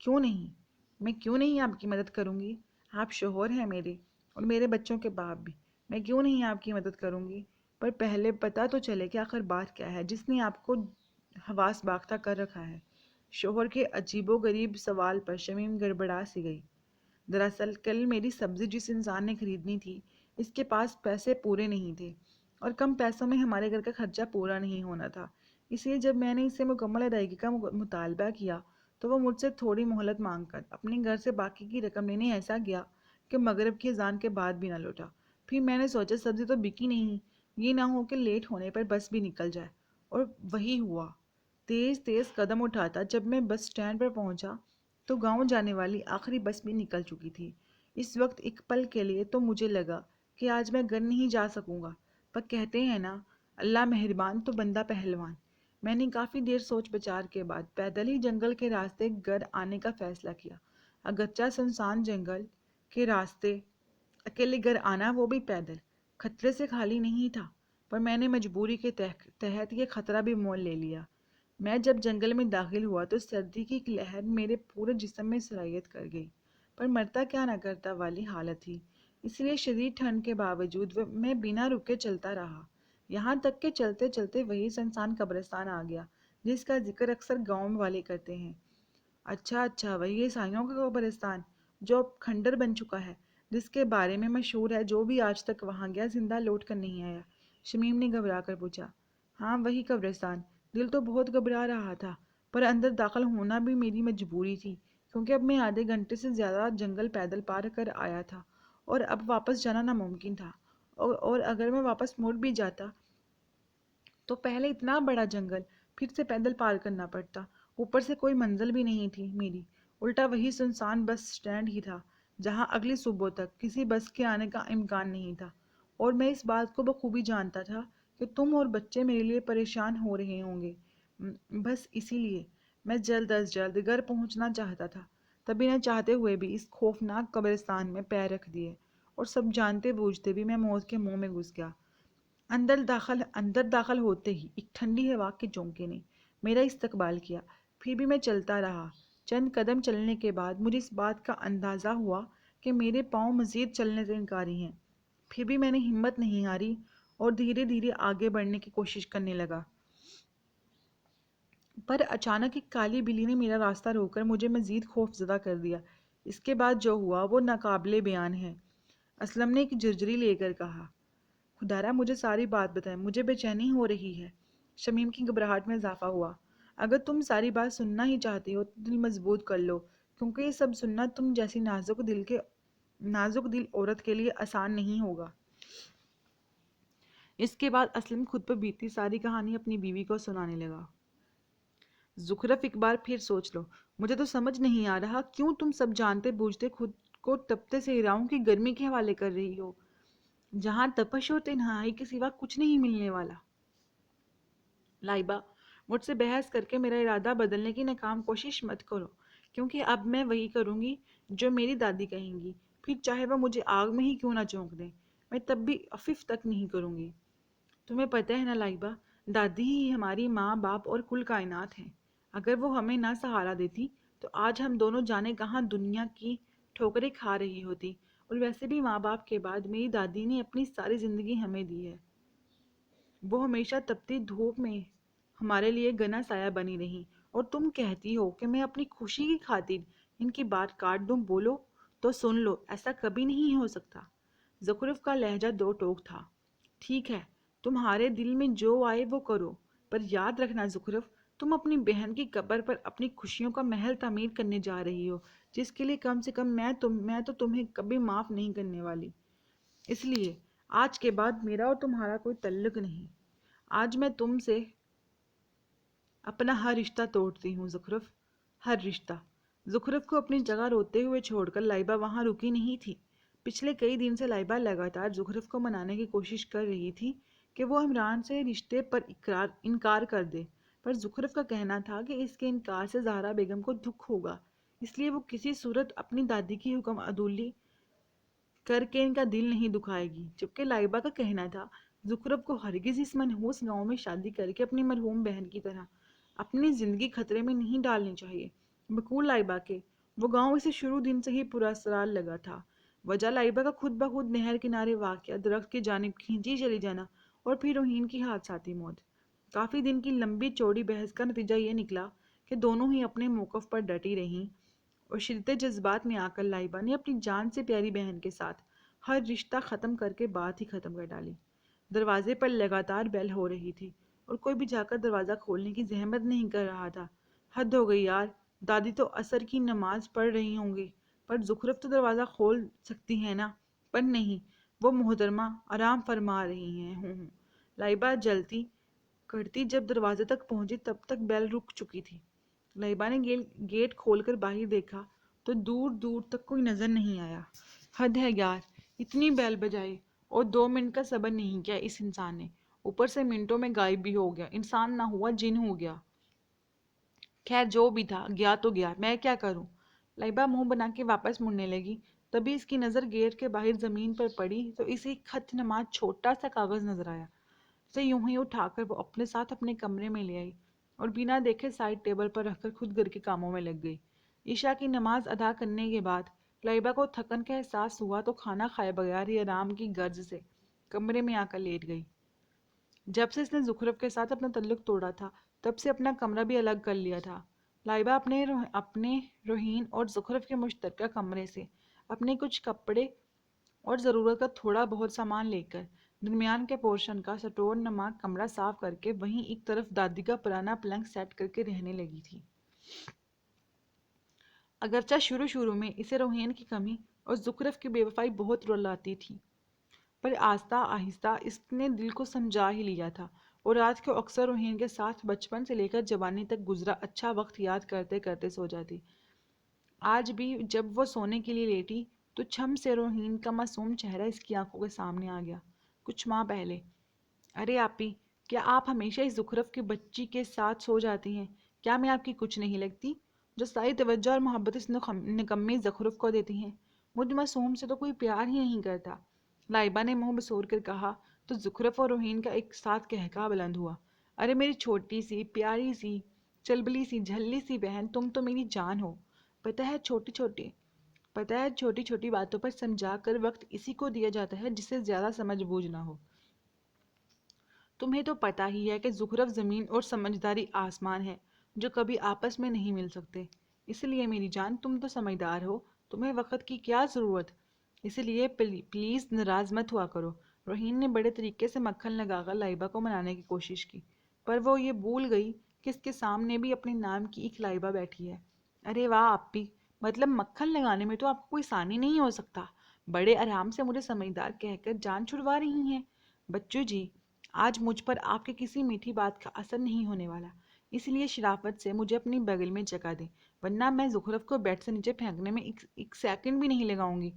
کیوں نہیں؟ میں کیوں نہیں آپ کی مدد کروں گی؟ آپ شوہر ہیں میرے، اور میرے بچوں کے باپ بھی۔ میں کیوں نہیں آپ کی مدد کروں گی؟ پر پہلے پتہ تو چلے کہ آخر بات کیا ہے جس نے آپ کو حواس باختہ کر رکھا ہے۔ شوہر کے عجیب و غریب سوال پر شمیم گڑبڑا سی گئی۔ دراصل کل میری سبزی جس انسان نے خریدنی تھی، اس کے پاس پیسے پورے نہیں تھے، اور کم پیسوں میں ہمارے گھر کا خرچہ پورا نہیں ہونا تھا۔ اس لیے جب میں نے اسے مکمل ادائیگی کا مطالبہ کیا تو وہ مجھ سے تھوڑی مہلت مانگ کر اپنے گھر سے باقی کی رقم لینے ایسا گیا کہ مغرب کی اذان کے بعد بھی نہ لوٹا۔ پھر میں نے سوچا سبزی تو بکی نہیں، یہ نہ ہو کہ لیٹ ہونے پر بس بھی نکل جائے، اور وہی ہوا۔ تیز تیز قدم اٹھاتا جب میں بس سٹینڈ پر پہنچا تو گاؤں جانے والی آخری بس بھی نکل چکی تھی۔ اس وقت ایک پل کے لیے تو مجھے لگا کہ آج میں گھر نہیں جا سکوں گا، پر کہتے ہیں نا، اللہ مہربان تو بندہ پہلوان۔ میں نے کافی دیر سوچ بچار کے بعد پیدل ہی جنگل کے راستے گھر آنے کا فیصلہ کیا۔ اگرچہ سنسان جنگل کے راستے اکیلے گھر آنا، وہ بھی پیدل، خطرے سے خالی نہیں تھا، پر میں نے مجبوری کے تحت یہ خطرہ بھی مول لے لیا۔ میں جب جنگل میں داخل ہوا تو سردی کی ایک لہر میرے پورے جسم میں سرایت کر گئی، پر مرتا کیا نہ کرتا والی حالت تھی۔ اس لیے شدید ٹھنڈ کے باوجود میں بنا رکے چلتا رہا، یہاں تک کہ چلتے چلتے وہی سنسان قبرستان آ گیا جس کا ذکر اکثر گاؤں والے کرتے ہیں۔ اچھا، وہی عیسائیوں کا قبرستان جو اب کھنڈر بن چکا ہے، جس کے بارے میں مشہور ہے جو بھی آج تک وہاں گیا زندہ لوٹ کر نہیں آیا؟ شمیم نے گھبرا کر پوچھا۔ ہاں، وہی قبرستان۔ دل تو بہت گھبرا رہا تھا، پر اندر داخل ہونا بھی میری مجبوری تھی، کیونکہ اب میں آدھے گھنٹے سے زیادہ جنگل پیدل پار کر آیا تھا، اور اب واپس جانا ناممکن تھا۔ اور اگر میں واپس مڑ بھی جاتا تو پہلے اتنا بڑا جنگل پھر سے پیدل پار کرنا پڑتا، اوپر سے کوئی منزل بھی نہیں تھی میری، الٹا وہی سنسان بس سٹینڈ ہی تھا جہاں اگلی صبح تک کسی بس کے آنے کا امکان نہیں تھا۔ اور میں اس بات کو بخوبی جانتا تھا کہ تم اور بچے میرے لیے پریشان ہو رہے ہوں گے، بس اسی لیے میں جلد از جلد گھر پہنچنا چاہتا تھا۔ تبھی نہ چاہتے ہوئے بھی اس خوفناک قبرستان میں پیر رکھ دیے، اور سب جانتے بوجھتے بھی میں موت کے منہ میں گھس گیا۔ اندر داخل ہوتے ہی ایک ٹھنڈی ہوا کے جھونکے نے میرا استقبال کیا، پھر بھی میں چلتا رہا۔ چند قدم چلنے کے بعد مجھے اس بات کا اندازہ ہوا کہ میرے پاؤں مزید چلنے سے انکاری ہیں، پھر بھی میں نے ہمت نہیں ہاری اور دھیرے دھیرے آگے بڑھنے کی کوشش کرنے لگا۔ پر اچانک ایک کالی بلی نے میرا راستہ روک کر مجھے مزید خوف زدہ کر دیا۔ اس کے بعد جو ہوا وہ ناقابل بیان ہے، اسلم نے ایک جرجری لے کر کہا۔ خدارا مجھے ساری بات بتائیں، مجھے بے چینی ہو رہی ہے۔ شمیم کی گھبراہٹ میں اضافہ ہوا۔ اگر تم ساری بات سننا ہی چاہتی ہو تو دل مضبوط کر لو، کیونکہ یہ سب سننا تم جیسی نازک دل عورت کے لیے آسان نہیں ہوگا۔ اس کے بعد اسلم خود پر بیتی ساری کہانی اپنی بیوی کو سنانے لگا۔ زخرف ایک بار پھر سوچ لو، مجھے تو سمجھ نہیں آ رہا کیوں تم سب جانتے بوجھتے خود کو تپتے صحراؤں کی گرمی کے حوالے کر رہی ہو، جہاں تپش اور تنہائی کے سوا کچھ نہیں ملنے والا۔ لائبہ، مجھ سے بحث کر کے میرا ارادہ بدلنے کی ناکام کوشش مت کرو، کیونکہ اب میں وہی کروں گی جو میری دادی کہیں گی، پھر چاہے وہ مجھے آگ میں ہی کیوں نہ جھونک دیں، میں تب بھی عفف تک نہیں کروں گی۔ تمہیں پتہ ہے نا لائبہ، دادی ہی ہماری ماں باپ اور کل کائنات ہیں۔ اگر وہ ہمیں نہ سہارا دیتی تو آج ہم دونوں جانے کہاں دنیا کی ٹھوکریں کھا رہی ہوتی، اور ویسے بھی ماں باپ کے بعد میری دادی نے اپنی ساری زندگی ہمیں دی ہے۔ وہ ہمیشہ تپتی دھوپ میں ہمارے لیے گنا سایہ بنی رہی، اور تم کہتی ہو کہ میں اپنی خوشی کی خاطر ان کی بات کاٹ دوں؟ بولو تو سن لو، ایسا کبھی نہیں ہو سکتا۔ زخرف کا لہجہ دو ٹوک تھا۔ ٹھیک ہے، تمہارے دل میں جو آئے وہ کرو، پر یاد رکھنا زخرف، تم اپنی بہن کی قبر پر اپنی خوشیوں کا محل تعمیر کرنے جا رہی ہو، جس کے لیے کم سے کم میں تو تمہیں کبھی معاف نہیں کرنے والی۔ اس لیے آج کے بعد میرا اور تمہارا کوئی تعلق نہیں۔ آج میں تم سے اپنا ہر رشتہ توڑتی ہوں زخرف، ہر رشتہ۔ زخرف کو اپنی جگہ روتے ہوئے چھوڑ کر لائبہ وہاں رکی نہیں تھی۔ پچھلے کئی دن سے لائبہ لگاتار زخرف کو منانے کی کوشش کر رہی تھی کہ وہ عمران سے رشتے پر انکار کر دے، پر زخرف کا کہنا تھا کہ اس کے انکار سے زہرا بیگم کو دکھ ہوگا، اس لیے وہ کسی صورت اپنی دادی کی حکم عدولی کر کے ان کا دل نہیں دکھائے گی، جبکہ لائبہ کا کہنا تھا زخرف کو ہرگز اس منحوس گاؤں میں شادی کر کے اپنی مرحوم بہن کی طرح اپنی زندگی خطرے میں نہیں ڈالنی چاہیے۔ بقول لائبہ کے وہ گاؤں اسے شروع دن سے ہی پراسرار لگا تھا۔ وجہ لائبہ کا خود بخود نہر کنارے واقع درخت کی جانب کھینچی چلی جانا اور پھر روہین کی حادثاتی موت۔ کافی دن کی لمبی چوڑی بحث کا نتیجہ یہ نکلا کہ دونوں ہی اپنے موقف پر ڈٹی رہیں، اور شدت جذبات میں آ کر لائبہ نے اپنی جان سے پیاری بہن کے ساتھ ہر رشتہ ختم کر کے بات ہی ختم کر ڈالی۔ دروازے پر لگاتار بیل ہو رہی تھی اور کوئی بھی جا کر دروازہ کھولنے کی زحمت نہیں کر رہا تھا۔ حد ہو گئی یار، دادی تو عصر کی نماز پڑھ رہی ہوں گی، پر زخرف تو دروازہ کھول سکتی ہے نا؟ پر نہیں، وہ محترمہ آرام فرما رہی ہیں۔ ہوں۔ لائبہ جلتی کرتی جب دروازے تک پہنچی تب تک بیل رک چکی تھی۔ لائبہ نے گیٹ کھول کر باہر دیکھا تو دور دور تک کوئی نظر نہیں آیا۔ حد ہے یار، اتنی بیل بجائی اور 2 منٹ کا صبر نہیں کیا اس انسان نے، اوپر سے منٹوں میں غائب بھی ہو گیا۔ انسان نہ ہوا جن ہو گیا۔ خیر جو بھی تھا گیا تو گیا، میں کیا کروں؟ لائبہ منہ بنا کے واپس مڑنے لگی، تبھی اس کی نظر گیٹ کے باہر زمین پر پڑی تو اسے ایک خط نما چھوٹا سا کاغذ نظر آیا۔ اسے یوں ہی اٹھا کر وہ اپنے ساتھ اپنے کمرے میں لے آئی اور بنا دیکھے سائڈ ٹیبل پر رکھ کر خود گھر کے کاموں میں لگ گئی۔ عشاء کی نماز ادا کرنے کے بعد لائبہ کو تھکن کا احساس ہوا تو کھانا کھائے بغیر ہی آرام کی غرض سے کمرے میں آ کر لیٹ گئی۔ جب سے اس نے زخرف کے ساتھ اپنا تعلق توڑا تھا تب سے اپنا کمرہ بھی الگ کر لیا تھا۔ لائبہ اپنے روہین اور زخرف کے مشترکہ کمرے سے اپنے کچھ کپڑے اور ضرورت کا تھوڑا بہت سامان لے کر درمیان کے پورشن کا سٹور نما کمرہ صاف کر کے وہیں ایک طرف دادی کا پرانا پلنگ سیٹ کر کے رہنے لگی تھی۔ اگرچہ شروع میں اسے روہین کی کمی اور زخرف کی بے وفائی بہت رلاتی تھی، پر آہستہ آہستہ اس نے دل کو سمجھا ہی لیا تھا، اور رات کو اکثر روہین کے ساتھ بچپن سے لے کر جوانی تک گزرا اچھا وقت یاد کرتے کرتے سو جاتی۔ آج بھی جب وہ سونے کے لیے لیٹی تو چھم سے روہین کا معصوم چہرہ اس کی آنکھوں کے سامنے آ گیا۔ کچھ ماہ پہلے۔ ارے آپی، کیا آپ ہمیشہ اس زخرف کی بچی کے ساتھ سو جاتی ہیں؟ کیا میں آپ کی کچھ نہیں لگتی، جو ساری توجہ اور محبت اس نکمی زخرف کو دیتی ہیں؟ مجھ معصوم سے تو کوئی پیار ہی نہیں کرتا۔ لائبہ نے منہ بسور کر کہا تو زخرف اور روہین کا ایک ساتھ قہقہہ بلند ہوا۔ ارے میری چھوٹی سی پیاری سی چلبلی سی جھلی سی بہن، تم تو میری جان ہو۔ پتہ ہے چھوٹی چھوٹی باتوں پر سمجھا کر وقت اسی کو دیا جاتا ہے جسے زیادہ سمجھ بوجھ نہ ہو۔ تمہیں تو پتہ ہی ہے کہ زخرف زمین اور سمجھداری آسمان ہے جو کبھی آپس میں نہیں مل سکتے۔ اس لیے میری جان، تم تو سمجھدار ہو، تمہیں وقت کی کیا ضرورت؟ اس لیے پلیز ناراض مت ہوا کرو۔ روہین نے بڑے طریقے سے مکھن لگا کر لائبہ کو منانے کی کوشش کی، پر وہ یہ بھول گئی کہ اس کے سامنے بھی اپنے نام کی ایک لائبہ بیٹھی ہے۔ ارے واہ آپی، مطلب مکھن لگانے میں تو آپ کو کوئی ثانی نہیں ہو سکتا؟ بڑے آرام سے مجھے سمجھدار کہہ کر جان چھڑوا رہی ہیں۔ بچو جی، آج مجھ پر آپ کے کسی میٹھی بات کا اثر نہیں ہونے والا، اس لیے شرافت سے مجھے اپنی بغل میں جگہ دیں، ورنہ میں زخرف کو بیڈ سے نیچے پھینکنے میں ایک سیکنڈ بھی نہیں لگاؤں گی۔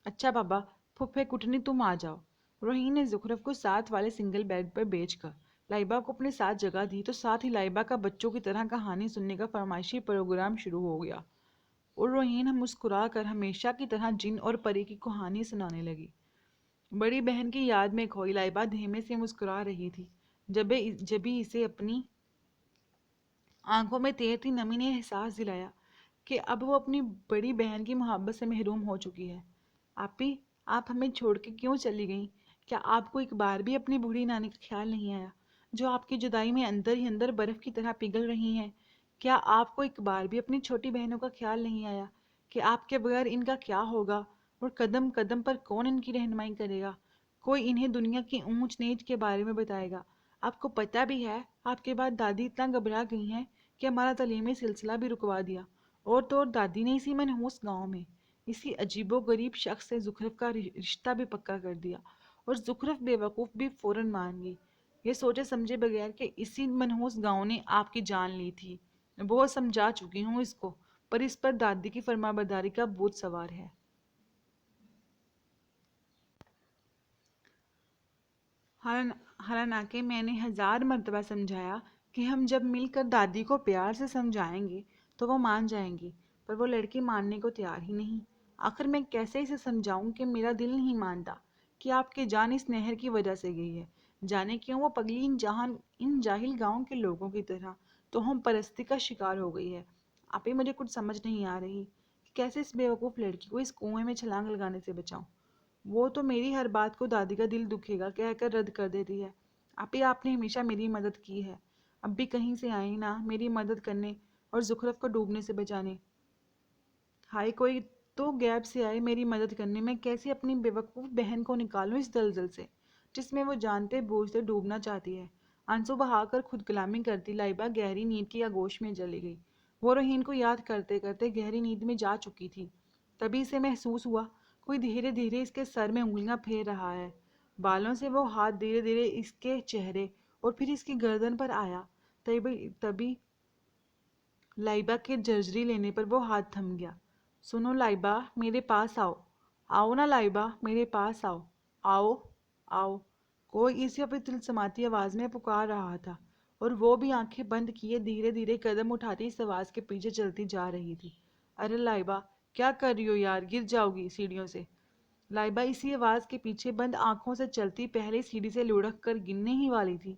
اچھا بابا، پھپھے کٹنی تم آ جاؤ۔ روحین نے زخرف کو ساتھ والے سنگل بیڈ پر بیچ کر لائبہ کو اپنے ساتھ جگہ دی تو ساتھ ہی لائبہ کا بچوں کی طرح کہانی سننے کا فرمائشی پروگرام شروع ہو گیا، اور روحین مسکرا کر ہمیشہ کی طرح جن اور پری کی کہانی سنانے لگی۔ بڑی بہن کی یاد میں کھوئی لائبہ دھیمے سے مسکرا رہی تھی، جبھی اسے اپنی آنکھوں میں تیرتی نمی نے احساس دلایا کہ اب وہ اپنی بڑی بہن کی محبت سے محروم ہو چکی ہے۔ آپی، آپ ہمیں چھوڑ کے کیوں چلی گئیں؟ کیا آپ کو ایک بار بھی اپنی بوڑھی نانی کا خیال نہیں آیا، جو آپ کی جدائی میں اندر ہی اندر برف کی طرح پگھل رہی ہیں؟ کیا آپ کو ایک بار بھی اپنی چھوٹی بہنوں کا خیال نہیں آیا کہ آپ کے بغیر ان کا کیا ہوگا، اور قدم قدم پر کون ان کی رہنمائی کرے گا؟ کوئی انہیں دنیا کی اونچ نیچ کے بارے میں بتائے گا؟ آپ کو پتہ بھی ہے آپ کے بعد دادی اتنا گھبرا گئی ہیں کہ ہمارا تعلیمی سلسلہ بھی رکوا دیا، اور تو اور دادی نے اسی منحوس گاؤں میں اسی عجیب و غریب شخص سے زخرف کا رشتہ بھی پکا کر دیا، اور زخرف بے وقوف بھی فوراً مان گئی، یہ سوچے سمجھے بغیر کہ اسی منحوس گاؤں نے آپ کی جان لی تھی۔ بہت سمجھا چکی ہوں اس کو، پر اس پر دادی کی فرما برداری کا بوجھ سوار ہے۔ حالانکہ میں نے 1000 مرتبہ سمجھایا کہ ہم جب مل کر دادی کو پیار سے سمجھائیں گے تو وہ مان جائیں گی، پر وہ لڑکی ماننے کو تیار ہی نہیں۔ آخر میں کیسے اسے سمجھاؤں کہ میرا دل نہیں مانتا کہ آپ کی جان اس نہر کی وجہ سے گئی ہے؟ جانے کیوں وہ پگلی ان جاہل گاؤں کے لوگوں کی طرح توہم پرستی کا شکار ہو گئی ہے۔ آپ ہی مجھے کچھ سمجھ نہیں آ رہی کہ کیسے اس بیوقوف لڑکی کو اس کنویں میں چھلانگ لگانے سے بچاؤں۔ وہ تو میری ہر بات کو دادی کا دل دکھے گا کہہ کر رد کر دیتی ہے۔ آپ نے ہمیشہ میری مدد کی ہے، اب بھی کہیں سے آئیں نا میری مدد کرنے اور زخرف کو ڈوبنے سے بچانے۔ ہائے، کوئی تو غیب سے آئے میری مدد کرنے، میں کیسے اپنی بے وقوف بہن کو نکالوں اس دلدل سے جس میں وہ جانتے بوجھتے ڈوبنا چاہتی ہے۔ آنسو بہا کر خود کلامی کرتی لائبہ گہری نیند کی آغوش میں چلی گئی۔ وہ روحین کو یاد کرتے کرتے گہری نیند میں جا چکی تھی، تبھی اسے محسوس ہوا کوئی دھیرے دھیرے اس کے سر میں انگلیاں پھیر رہا ہے۔ بالوں سے وہ ہاتھ دھیرے دھیرے اس کے چہرے اور پھر اس کی گردن پر آیا، تبھی لائبہ کے جرجری لینے پر وہ ہاتھ تھم گیا۔ سنو لائبہ، میرے پاس آؤ، آؤ نا لائبہ، میرے پاس آؤ، آؤ، آؤ۔ کوئی اسے اپنی تلسماتی آواز میں پکار رہا تھا، اور وہ بھی آنکھیں بند کیے دھیرے دھیرے قدم اٹھاتی اس آواز کے پیچھے چلتی جا رہی تھی۔ ارے لائبہ، کیا کر رہی ہو یار، گر جاؤ گی سیڑھیوں سے۔ لائبہ اسی آواز کے پیچھے بند آنکھوں سے چلتی پہلی سیڑھی سے لڑک کر گرنے ہی والی تھی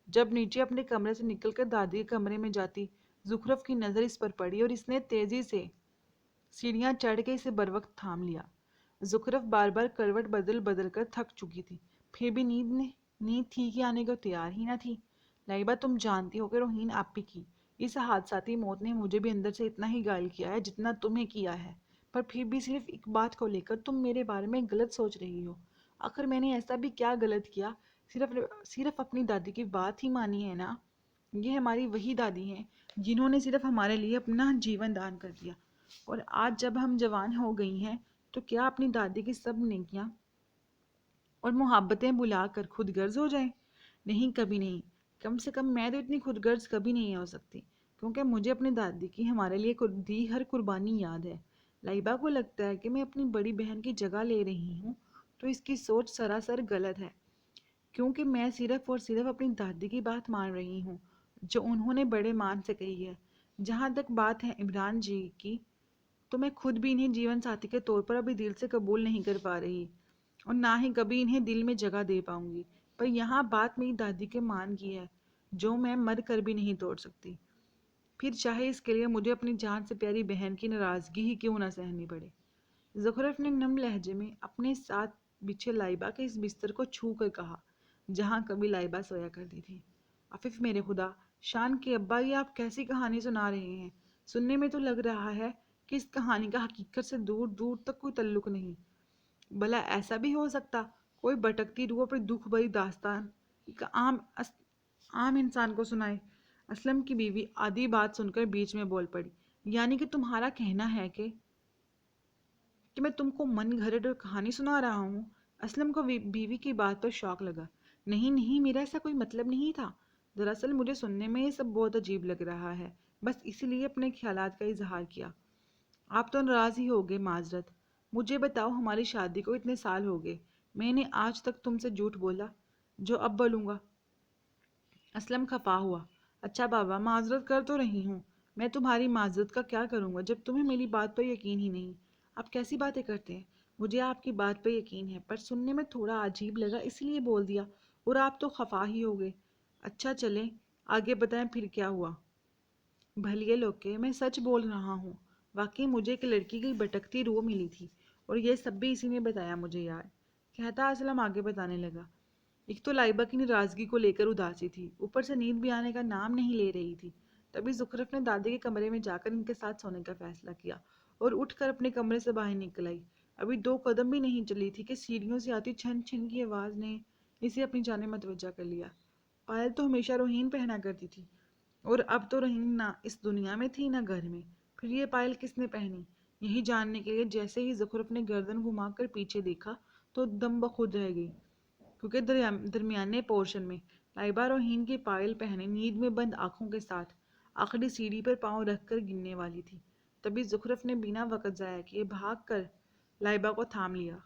جب نیچے اپنے کمرے سے نکل کر دادی کے کمرے میں جاتی زخرف کی نظر اس پر پڑی، اور اس نے تیزی سے سیڑھیاں چڑھ کے اسے بروقت تھام لیا۔ زخرف بار بار کروٹ بدل بدل کر تھک چکی تھی، پھر بھی نیند تھی کہ آنے کو تیار ہی نہ تھی۔ لائبہ، تم جانتی ہو کہ روحین آپی کی اس حادثاتی موت نے مجھے بھی اندر سے اتنا ہی گھائل کیا ہے جتنا تمہیں کیا ہے، پر پھر بھی صرف ایک بات کو لے کر تم میرے بارے میں غلط سوچ رہی ہو۔ آخر میں نے ایسا بھی کیا غلط کیا؟ صرف اپنی دادی کی بات ہی مانی ہے نا۔ یہ ہماری وہی دادی ہیں جنہوں نے صرف ہمارے لیے اپنا جیون دان کر دیا، اور آج جب ہم جوان ہو گئی ہیں تو کیا اپنی دادی کی سب نیکیاں اور محبتیں بلا کر خود غرض ہو جائیں؟ نہیں، کبھی نہیں۔ کم سے کم میں تو اتنی خود غرض کبھی نہیں ہو سکتی، کیونکہ مجھے اپنی دادی کی ہمارے لیے دی ہر قربانی یاد ہے۔ لائبہ کو لگتا ہے کہ میں اپنی بڑی بہن کی جگہ لے رہی ہوں تو اس کی سوچ سراسر غلط ہے، کیونکہ میں صرف اور صرف اپنی دادی کی بات مان رہی ہوں جو انہوں نے بڑے مان سے کہی ہے۔ جہاں تک بات ہے عمران جی کی، تو میں خود بھی انہیں جیون ساتھی کے طور پر ابھی دل سے قبول نہیں کر پا رہی، اور نہ ہی کبھی انہیں دل میں جگہ دے پاؤں گی۔ پر یہاں بات میری دادی کے مان کی ہے جو میں مر کر بھی نہیں توڑ سکتی، پھر چاہے اس کے لیے مجھے اپنی جان سے پیاری بہن کی ناراضگی ہی کیوں نہ سہنی پڑے۔ زخرف نے نم لہجے میں اپنے ساتھ بچھے لائبہ کے اس بستر کو چھو کر کہا جہاں کبھی لائبہ سویا کرتی تھی۔ عفیف، میرے خدا، شان کے ابا، یہ آپ کیسی کہانی سنا رہے ہیں؟ سننے میں تو لگ رہا ہے کہ اس کہانی کا حقیقت سے دور دور تک کوئی تعلق نہیں۔ بھلا ایسا بھی ہو سکتا کوئی بھٹکتی روح اپنی دکھ بھری داستان ایک عام انسان کو سنائے؟ اسلم کی بیوی آدھی بات سن کر بیچ میں بول پڑی۔ یعنی کہ تمہارا کہنا ہے کہ میں تم کو من گھڑت کہانی سنا رہا ہوں؟ اسلم کو بیوی کی بات پر شوق لگا۔ نہیں نہیں، میرا ایسا کوئی مطلب نہیں تھا، دراصل مجھے سننے میں یہ سب بہت عجیب لگ رہا ہے۔ بس اسی لیے اپنے خیالات کا اظہار کیا۔ آپ تو ناراض ہی ہوگے، معذرت۔ مجھے بتاؤ، ہماری شادی کو اتنے سال ہو گئے، میں نے آج تک تم سے جھوٹ بولا جو اب بولوں گا؟ اسلم خفا ہوا۔ اچھا بابا، معذرت کر تو رہی ہوں، میں تمہاری معذرت کا کیا کروں گا جب تمہیں میری بات پر یقین ہی نہیں؟ آپ کیسی باتیں کرتے ہیں؟ مجھے آپ کی بات پر یقین ہے، پر سننے میں تھوڑا عجیب لگا اس لیے بول دیا، اور آپ تو خفا ہی ہو گئے۔ اچھا چلیں آگے بتائیں، پھر کیا ہوا؟ بھلیے لوگ کے، میں سچ بول رہا ہوں، واقعی مجھے ایک لڑکی کی بھٹکتی روح ملی تھی، اور یہ سب بھی اسی نے بتایا مجھے یار، کہتا اسلم آگے بتانے لگا۔ ایک تو لائبہ کی ناراضگی کو لے کر اداسی تھی، اوپر سے نیند بھی آنے کا نام نہیں لے رہی تھی۔ تبھی زخرف نے دادی کے کمرے میں جا کر ان کے ساتھ سونے کا فیصلہ کیا اور اٹھ کر اپنے کمرے سے باہر نکل آئی۔ ابھی 2 قدم بھی نہیں چلی تھی کہ سیڑھیوں سے آتی چھن چھن کی آواز نے اسے اپنی جانب متوجہ کر لیا۔ پائل تو ہمیشہ روحین پہنا کرتی تھی، اور اب تو روحین نہ اس دنیا میں تھی نہ گھر میں، پھر یہ پائل کس نے پہنی؟ یہی جاننے کے لیے جیسے ہی زخرف نے گردن گھما کر پیچھے دیکھا تو دم بخود رہ گئی، کیونکہ درمیانے پورشن میں لائبہ روحین کی پائل پہنے نیند میں بند آنکھوں کے ساتھ آخری سیڑھی پر پاؤں رکھ کر گننے والی تھی۔ تبھی زخرف نے بنا وقت ضائع کیے بھاگ کر لائبہ کو تھام لیا۔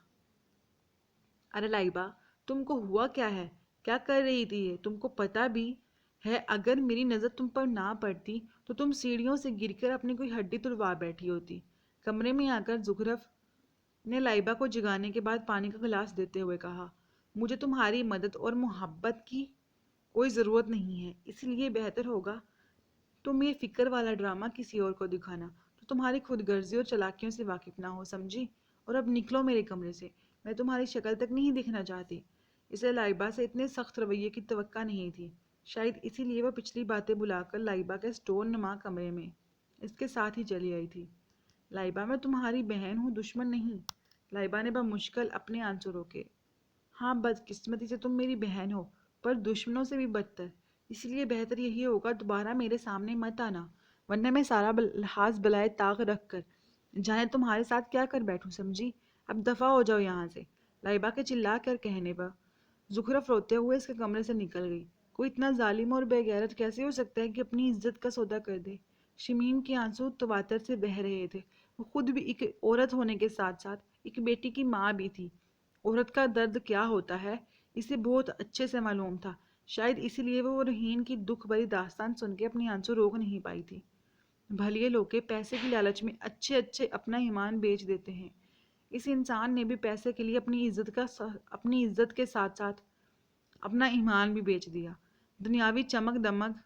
ارے لائبہ، تم کو ہوا کیا ہے؟ کیا کر رہی تھی یہ؟ تم کو پتہ بھی ہے اگر میری نظر تم پر نہ پڑتی تو تم سیڑھیوں سے گر کر اپنی کوئی ہڈی تڑوا بیٹھی ہوتی۔ کمرے میں آ کر زخرف نے لائبہ کو جگانے کے بعد پانی کا گلاس دیتے ہوئے کہا، مجھے تمہاری مدد اور محبت کی کوئی ضرورت نہیں ہے، اس لیے بہتر ہوگا تم یہ فکر والا ڈرامہ کسی اور کو دکھانا تو تمہاری خود غرضی اور چالاکیوں سے واقف نہ ہو، سمجھی؟ اور اب نکلو میرے کمرے سے، میں تمہاری شکل تک نہیں دیکھنا چاہتی۔ اسے لائبہ سے اتنے سخت رویے کی توقع نہیں تھی، شاید اسی لیے وہ پچھلی باتیں بلا کر لائبہ کے اسٹور نما کمرے میں اس کے ساتھ ہی چلی آئی تھی۔ لائبہ، میں تمہاری بہن ہوں، دشمن نہیں۔ لائبہ نے بمشکل اپنے آنسو روکے۔ ہاں، بدقسمتی سے تم میری بہن ہو، پر دشمنوں سے بھی بدتر، اس لیے بہتر یہی ہوگا دوبارہ میرے سامنے مت آنا، ورنہ میں سارا لحاظ بالائے طاق رکھ کر جانے تمہارے ساتھ کیا کر بیٹھوں، سمجھی؟ اب دفع ہو جاؤ یہاں سے۔ لائبہ کے چلا کر کہنے پر زخرف روتے ہوئے اس کے کمرے سے نکل گئی۔ کوئی اتنا ظالم اور بے غیرت کیسے ہو سکتا ہے کہ اپنی عزت کا سودا کر دے؟ شمیم کے آنسو تواتر سے بہہ رہے تھے، وہ خود بھی ایک عورت ہونے کے ساتھ ساتھ ایک بیٹی کی ماں بھی تھی۔ عورت کا درد کیا ہوتا ہے اسے بہت اچھے سے معلوم تھا، شاید اسی لیے وہ روحین کی دکھ بھری داستان سن کے اپنی آنسو روک نہیں پائی تھی۔ بھلیے لوگ کے پیسے کی لالچ میں اچھے اچھے اپنا ایمان بیچ دیتے ہیں۔ اس انسان نے بھی پیسے کے لیے اپنی عزت کے ساتھ ساتھ اپنا ایمان بھی بیچ دیا۔ دنیاوی چمک دمک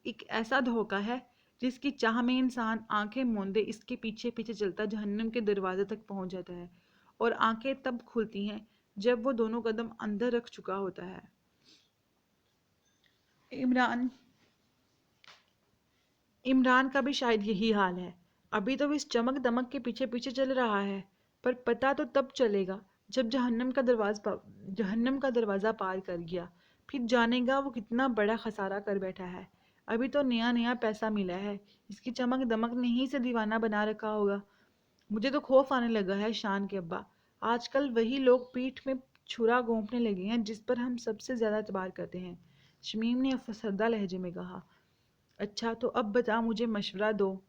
ایک ایسا دھوکہ ہے جس کی چاہ میں انسان آنکھیں موندے اس کے پیچھے پیچھے چلتا جہنم کے دروازے تک پہنچ جاتا ہے، اور آنکھیں تب کھلتی ہیں جب وہ دونوں قدم اندر رکھ چکا ہوتا ہے۔ عمران کا بھی شاید یہی حال ہے۔ ابھی تو وہ اس چمک دمک کے پیچھے پیچھے چل رہا ہے، پر پتہ تو تب چلے گا جب جہنم کا دروازہ پار کر گیا، پھر جانے گا وہ کتنا بڑا خسارہ کر بیٹھا ہے۔ ابھی تو نیا نیا پیسہ ملا ہے، اس کی چمک دمک نے ہی سے دیوانہ بنا رکھا ہوگا۔ مجھے تو خوف آنے لگا ہے شان کے ابا، آج کل وہی لوگ پیٹھ میں چھرا گھونپنے لگے ہیں جس پر ہم سب سے زیادہ اعتبار کرتے ہیں، شمیم نے افسردہ لہجے میں کہا۔ اچھا تو اب بتا، مجھے مشورہ دو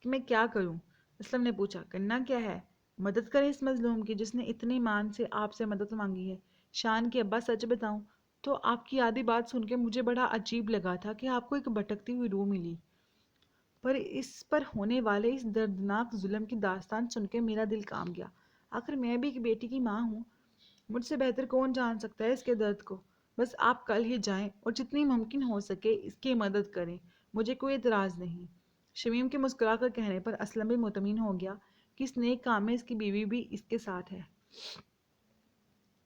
کہ میں کیا کروں؟ اسلم نے پوچھا۔ کرنا کیا ہے؟ مدد کریں اس مظلوم کی جس نے اتنے مان سے آپ سے مدد مانگی ہے۔ شان کے ابا، سچ بتاؤں تو آپ کی آدھی بات سن کے مجھے بڑا عجیب لگا تھا کہ آپ کو ایک بھٹکتی ہوئی روح ملی، پر اس پر ہونے والے اس دردناک ظلم کی داستان سن کے میرا دل کام گیا۔ آخر میں بھی ایک بیٹی کی ماں ہوں، مجھ سے بہتر کون جان سکتا ہے اس کے درد کو؟ بس آپ کل ہی جائیں اور جتنی ممکن ہو سکے اس کی مدد کریں، مجھے کوئی اعتراض نہیں۔ شمیم کے مسکرا کر کہنے پر اسلم بھی مطمئن ہو گیا کہ اس نیک کام میں اس کی بیوی بھی اس کے ساتھ ہے۔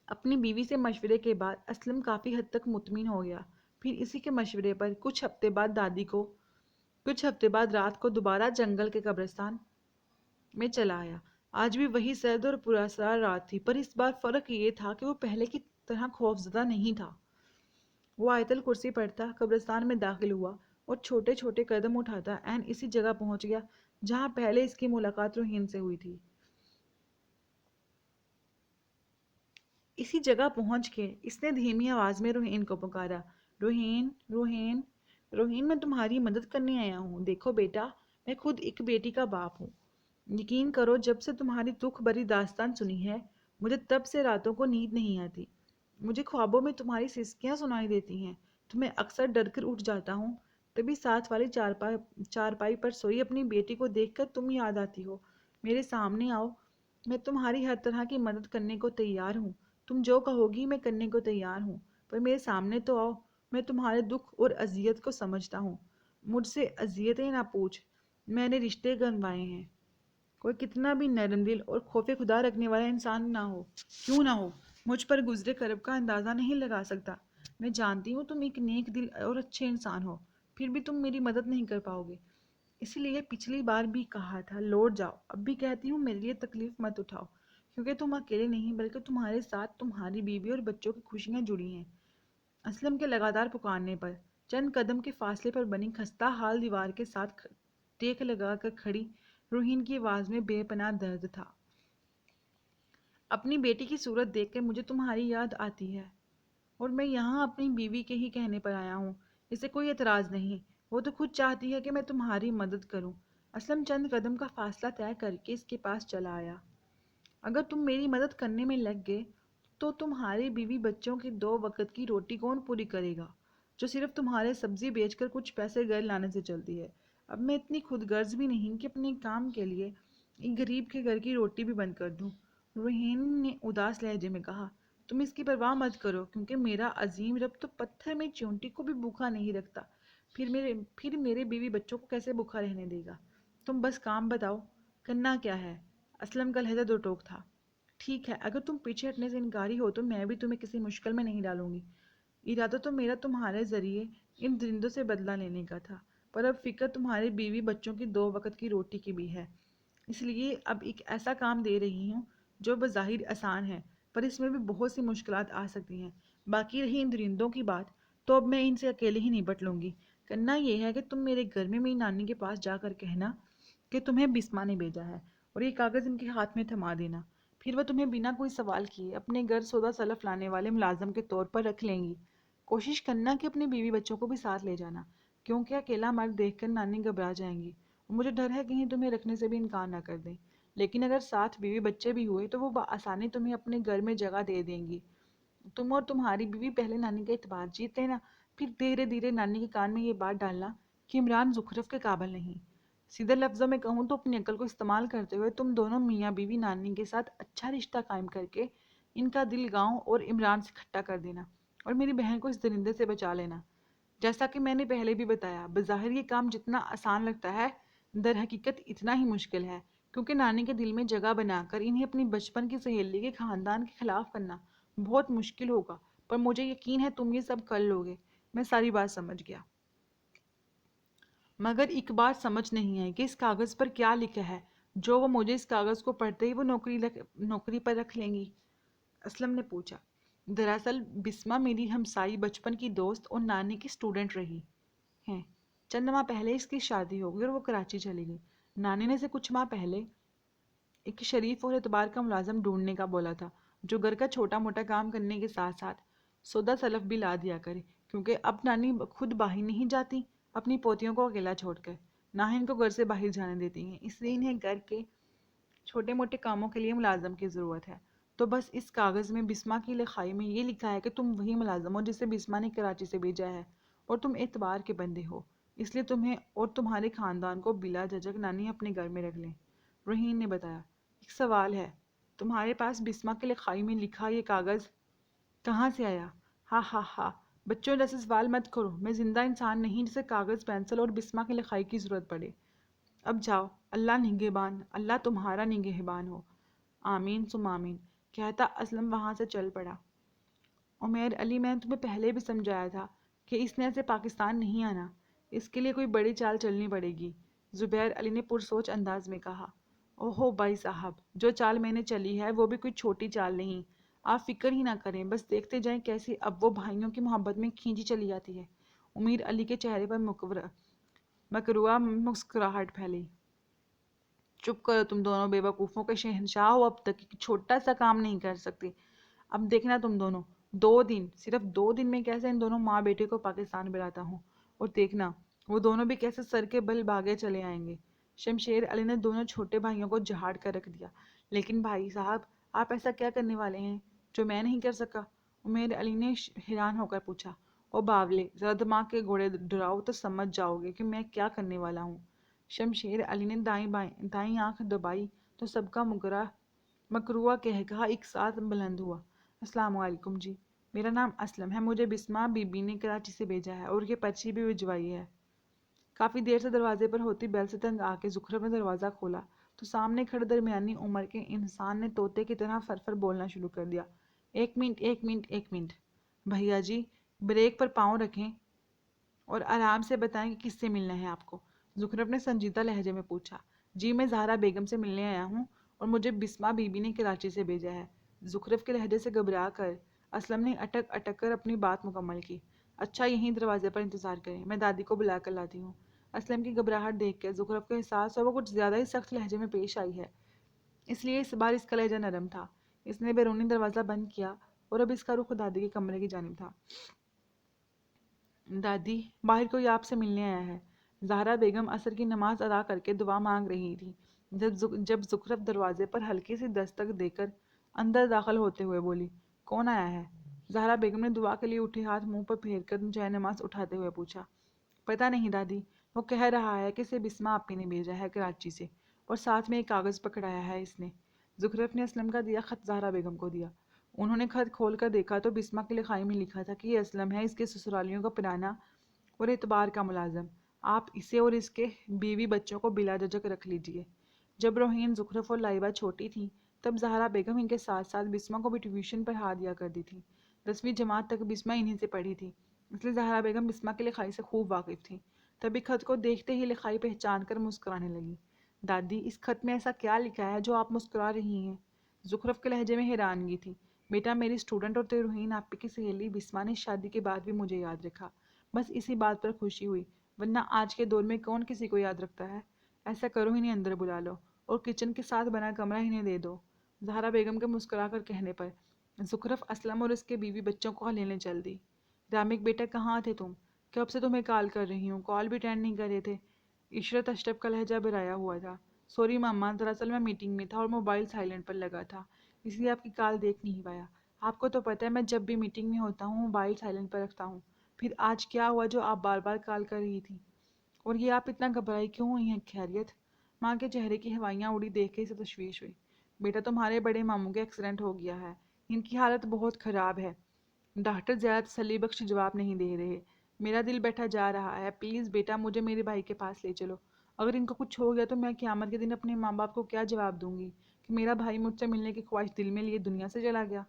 اپنی بیوی سے مشورے کے بعد اسلم کافی حد تک مطمئن ہو گیا۔ پھر اسی کے مشورے پر کچھ ہفتے بعد رات کو دوبارہ جنگل کے قبرستان میں چلا آیا۔ آج بھی وہی سرد اور پراسرار رات تھی، پر اس بار فرق یہ تھا کہ وہ پہلے کی طرح خوفزدہ نہیں تھا۔ وہ آیت الکرسی پڑھتا قبرستان میں داخل ہوا اور چھوٹے چھوٹے قدم اٹھاتا عین اسی جگہ پہنچ گیا جہاں پہلے اس کی ملاقات روحین سے ہوئی تھی۔ اسی جگہ پہنچ کے اس نے دھیمی آواز میں روحین کو پکارا، روحین، روحین۔ روہین میں تمہاری مدد کرنے آیا ہوں. دیکھو بیٹا، میں خود ایک بیٹی کا باپ ہوں. یقین کرو جب سے تمہاری دکھ بھری داستان سنی ہے مجھے تب سے راتوں کو نیند نہیں آتی. مجھے خوابوں میں تمہاری سسکیاں سنائی دیتی ہیں تو میں اکثر ڈر کر اٹھ جاتا ہوں. تبھی ساتھ والی چارپائی پر سوئی اپنی بیٹی کو دیکھ کر تم یاد آتی ہو. میرے سامنے آؤ، میں تمہاری ہر طرح کی مدد کرنے کو تیار ہوں. تم جو کہو گی میں کرنے کو تیار ہوں، پر میرے سامنے تو آؤ. میں تمہارے دکھ اور اذیت کو سمجھتا ہوں. مجھ سے اذیتیں نہ پوچھ، میں نے رشتے گنوائے ہیں. کوئی کتنا بھی نرم دل اور خوف خدا رکھنے والا انسان کیوں نہ ہو، مجھ پر گزرے کرب کا اندازہ نہیں لگا سکتا. میں جانتی ہوں تم ایک نیک دل اور اچھے انسان ہو، پھر بھی تم میری مدد نہیں کر پاؤ گے. اسی لیے پچھلی بار بھی کہا تھا لوٹ جاؤ. اب بھی کہتی ہوں میرے لیے تکلیف مت اٹھاؤ، کیونکہ تم اکیلے نہیں بلکہ تمہارے ساتھ تمہاری بیوی اور بچوں کی خوشیاں جڑی ہیں. اسلم کے لگاتار پکارنے پر چند قدم کے فاصلے پر بنی خستہ حال دیوار کے ساتھ ٹیک لگا کر کھڑی روہین کی آواز میں بے پناہ درد تھا. اپنی بیٹی کی صورت دیکھ کر مجھے تمہاری یاد آتی ہے، اور میں یہاں اپنی بیوی کے ہی کہنے پر آیا ہوں. اسے کوئی اعتراض نہیں، وہ تو خود چاہتی ہے کہ میں تمہاری مدد کروں. اسلم چند قدم کا فاصلہ طے کر کے اس کے پاس چلا آیا. اگر تم میری مدد کرنے میں لگ گئے تو تمہاری بیوی بچوں کی 2 وقت کی روٹی کون پوری کرے گا، جو صرف تمہارے سبزی بیچ کر کچھ پیسے گھر لانے سے چلتی ہے. اب میں اتنی خود غرض بھی نہیں کہ اپنے کام کے لیے ایک غریب کے گھر کی روٹی بھی بند کر دوں. روہین نے اداس لہجے میں کہا. تم اس کی پرواہ مت کرو، کیونکہ میرا عظیم رب تو پتھر میں چیونٹی کو بھی بھوکا نہیں رکھتا. پھر میرے بیوی بچوں کو کیسے بھوکا رہنے دے گا؟ تم بس کام بتاؤ، کرنا کیا ہے؟ اسلم کا لہجہ دو ٹوک تھا. ٹھیک ہے، اگر تم پیچھے ہٹنے سے انکاری ہو تو میں بھی تمہیں کسی مشکل میں نہیں ڈالوں گی. ارادہ تو میرا تمہارے ذریعے ان درندوں سے بدلہ لینے کا تھا، پر اب فکر تمہاری بیوی بچوں کی 2 وقت کی روٹی کی بھی ہے. اس لیے اب ایک ایسا کام دے رہی ہوں جو بظاہر آسان ہے، پر اس میں بھی بہت سی مشکلات آ سکتی ہیں. باقی رہی ان درندوں کی بات تو اب میں ان سے اکیلے ہی نپٹ لوں گی. کرنا یہ ہے کہ تم میرے گھر میں میری نانی کے پاس جا کر کہنا کہ تمہیں بسما نے بھیجا ہے، اور یہ کاغذ ان کے ہاتھ میں تھما دینا. پھر وہ تمہیں بنا کوئی سوال کیے اپنے گھر سودا سلف لانے والے ملازم کے طور پر رکھ لیں گی. کوشش کرنا کہ اپنی بیوی بچوں کو بھی ساتھ لے جانا، کیونکہ اکیلا مرد دیکھ کر نانی گھبرا جائیں گی، اور مجھے ڈر ہے کہیں تمہیں رکھنے سے بھی انکار نہ کر دیں. لیکن اگر ساتھ بیوی بچے بھی ہوئے تو وہ بآسانی تمہیں اپنے گھر میں جگہ دے دیں گی. تم اور تمہاری بیوی پہلے نانی کا اعتبار جیت لینا، پھر دھیرے دھیرے نانی کے کان میں یہ بات ڈالنا کہ عمران زخرف کے قابل نہیں. سیدھے لفظوں میں کہوں تو اپنی عقل کو استعمال کرتے ہوئے تم دونوں میاں بیوی نانی کے ساتھ اچھا رشتہ قائم کر کے ان کا دل گاؤں اور عمران سے کھٹا کر دینا، اور میری بہن کو اس درندے سے بچا لینا. جیسا کہ میں نے پہلے بھی بتایا، بظاہر یہ کام جتنا آسان لگتا ہے در حقیقت اتنا ہی مشکل ہے، کیونکہ نانی کے دل میں جگہ بنا کر انہیں اپنی بچپن کی سہیلی کے خاندان کے خلاف کرنا بہت مشکل ہوگا. پر مجھے یقین ہے تم یہ سب کر لو گے. میں ساری بات سمجھ گیا، مگر ایک بات سمجھ نہیں آئی کہ اس کاغذ پر کیا لکھا ہے جو وہ مجھے اس کاغذ کو پڑھتے ہی وہ نوکری پر رکھ لیں گی. اسلم نے پوچھا. دراصل بسما میری ہمسائی بچپن کی دوست اور نانی کی اسٹوڈنٹ رہی ہیں. چند ماہ پہلے اس کی شادی ہو گئی اور وہ کراچی چلی گئی. نانی نے اسے کچھ ماہ پہلے ایک شریف اور اعتبار کا ملازم ڈھونڈنے کا بولا تھا، جو گھر کا چھوٹا موٹا کام کرنے کے ساتھ ساتھ سودا سلف بھی لا دیا کرے، کیونکہ اب نانی خود باہر نہیں جاتی اپنی پوتیوں کو اکیلا چھوڑ کر، نہ ہی ان کو گھر سے باہر جانے دیتی ہیں. اس لیے انہیں گھر کے چھوٹے موٹے کاموں کے لیے ملازم کی ضرورت ہے. تو بس اس کاغذ میں بسما کی لکھائی میں یہ لکھا ہے کہ تم وہی ملازم ہو جسے بسما نے کراچی سے بھیجا ہے، اور تم اعتبار کے بندے ہو، اس لیے تمہیں اور تمہارے خاندان کو بلا جھجک نانی اپنے گھر میں رکھ لیں. روہین نے بتایا. ایک سوال ہے، تمہارے پاس بسما کی لکھائی میں لکھا یہ کاغذ کہاں سے آیا؟ ہاں ہاں ہاں، بچوں جیسے سوال مت کرو. میں زندہ انسان نہیں جسے کاغذ پینسل اور بسما کی لکھائی کی ضرورت پڑے. اب جاؤ، اللہ نگہبان، اللہ تمہارا نگہبان ہو. آمین ثم آمین، کہتا اسلم وہاں سے چل پڑا. عمیر علی، میں نے تمہیں پہلے بھی سمجھایا تھا کہ اس نے ایسے پاکستان نہیں آنا، اس کے لیے کوئی بڑی چال چلنی پڑے گی. زبیر علی نے پرسوچ انداز میں کہا. اوہو بھائی صاحب، جو چال میں نے چلی ہے وہ بھی کوئی چھوٹی چال نہیں. آپ فکر ہی نہ کریں، بس دیکھتے جائیں کیسے اب وہ بھائیوں کی محبت میں کھینچی چلی جاتی ہے. امیر علی کے چہرے پر مکروہ مسکراہٹ پھیلی. چپ کرو تم دونوں، بے وقوفوں کے شہنشاہ ہو، اب تک ایک چھوٹا سا کام نہیں کر سکتی. اب دیکھنا تم دونوں، 2 دن، صرف 2 دن میں کیسے ان دونوں ماں بیٹے کو پاکستان بلاتا ہوں، اور دیکھنا وہ دونوں بھی کیسے سر کے بل بھاگے چلے آئیں گے۔ شمشیر علی نے دونوں چھوٹے بھائیوں کو جھاڑ کر رکھ دیا۔ لیکن بھائی صاحب، آپ ایسا کیا کرنے والے ہیں جو میں نہیں کر سکا؟ عمیر علی نے حیران ہو کر پوچھا۔ او باولے، ذرا دماغ کے گھوڑے ڈراؤ تو سمجھ جاؤ گے کہ میں کیا کرنے والا ہوں۔ شمشیر علی نے دائیں آنکھ دبائی تو سب کا مکروہ قہقہہ ایک ساتھ بلند ہوا۔ السلام علیکم جی، میرا نام اسلم ہے، مجھے بسمہ بی بی نے کراچی سے بھیجا ہے اور یہ پرچی بھی بھجوائی ہے۔ کافی دیر سے دروازے پر ہوتی بیل سے تنگ آ کے زخرف نے دروازہ کھولا تو سامنے کھڑے درمیانی عمر کے انسان نے طوطے کی طرح فر بولنا شروع کر دیا۔ ایک منٹ ایک منٹ ایک منٹ، بھیا جی بریک پر پاؤں رکھیں اور آرام سے بتائیں کہ کس سے ملنا ہے آپ کو، زخرف نے سنجیدہ لہجے میں پوچھا۔ جی میں زہرا بیگم سے ملنے آیا ہوں اور مجھے بسمہ بی بی نے کراچی سے بھیجا ہے۔ زخرف کے لہجے سے گھبرا کر اسلم نے اٹک اٹک کر اپنی بات مکمل کی۔ اچھا یہیں دروازے پر انتظار کریں، میں دادی کو بلا کر لاتی ہوں۔ اسلم کی گھبراہٹ دیکھ کے زخرف کو احساس ہوا وہ کچھ زیادہ ہی سخت لہجے میں پیش آئی ہے، اس لیے اس بار اس کا لہجہ نرم تھا۔ اس نے بیرونی دروازہ بند کیا اور اب اس کا رخ دادی کے کمرے کی جانب تھا۔ دادی، باہر کوئی آپ سے ملنے آیا ہے۔ زہرا بیگم عصر کی نماز ادا کر کے دعا مانگ رہی تھی جب زخرف دروازے پر ہلکی سی دستک دے کر اندر داخل ہوتے ہوئے بولی، کون آیا ہے؟ زہرا بیگم نے دعا کے لیے اٹھے ہاتھ منہ پر پھیر کر جائے نماز اٹھاتے ہوئے پوچھا۔ پتہ نہیں دادی، وہ کہہ رہا ہے کہ اسے بسمہ آپی نے بھیجا ہے کراچی سے، اور ساتھ میں ایک کاغذ پکڑایا ہے اس نے۔ زخرف نے اسلم کا دیا خط زہرا بیگم کو دیا۔ انہوں نے خط کھول کر دیکھا تو بسمہ کے لکھائی میں لکھا تھا کہ یہ اسلم ہے، اس کے سسرالیوں کا پرانا اور اعتبار کا ملازم، آپ اسے اور اس کے بیوی بچوں کو بلا جھجک رکھ لیجئے۔ جب روحین، زخرف اور لائبہ چھوٹی تھیں تب زہرا بیگم ان کے ساتھ ساتھ بسمہ کو بھی ٹیوشن پڑھا دیا کرتی تھی۔ 10ویں جماعت تک بسمہ انہی سے پڑھی تھی، اس لیے زہرا بیگم بسمہ کی لکھائی سے خوب واقف تھی۔ تبھی خط کو دیکھتے ہی لکھائی پہچان کر مسکرانے لگی۔ دادی، اس خط میں ایسا کیا لکھا ہے جو آپ مسکرا رہی ہیں؟ زخرف کے لہجے میں حیرانگی تھی۔ بیٹا، میری اسٹوڈنٹ اور روحین آپی کی سہیلی بسمہ نے شادی کے بعد بھی مجھے یاد رکھا، بس اسی بات پر خوشی ہوئی، ورنہ آج کے دور میں کون کسی کو یاد رکھتا ہے؟ ایسا کرو، انہیں اندر بلا لو اور کچن کے ساتھ بنا کمرہ انہیں دے دو۔ زہرا بیگم کے مسکرا کر کہنے پر زخرف اسلم اور اس کے بیوی بچوں کو لینے چل دی۔ رامک بیٹا، کہاں تھے تم؟ کب سے تمہیں کال کر رہی ہوں، کال بھی اٹینڈ نہیں کر رہے تھے۔ عشرت اشرف کا لہجہ بھرایا ہوا تھا۔ سوری ماما، دراصل میں میٹنگ میں تھا اور موبائل سائلنٹ پر لگا تھا، اس لیے آپ کی کال دیکھ نہیں پایا۔ آپ کو تو پتہ ہے میں جب بھی میٹنگ میں ہوتا ہوں موبائل سائلنٹ پر رکھتا ہوں، پھر آج کیا ہوا جو آپ بار بار کال کر رہی تھی؟ اور یہ آپ اتنا گھبرائی کیوں ہوئی ہیں؟ خیریت؟ ماں کے چہرے کی ہوائیاں اڑی دیکھ کے اسے تشویش ہوئی۔ بیٹا، تمہارے بڑے ماموں کا ایکسیڈنٹ ہو گیا ہے، ان کی حالت بہت خراب ہے۔ ڈاکٹر زیادہ تسلی بخش جواب نہیں دے رہے۔ میرا دل بیٹھا جا رہا ہے، پلیز بیٹا مجھے میرے بھائی کے پاس لے چلو۔ اگر ان کو کچھ ہو گیا تو میں قیامت کے دن اپنے ماں باپ کو کیا جواب دوں گی کہ میرا بھائی مجھ سے ملنے کی خواہش دل میں لیے دنیا سے چلا گیا؟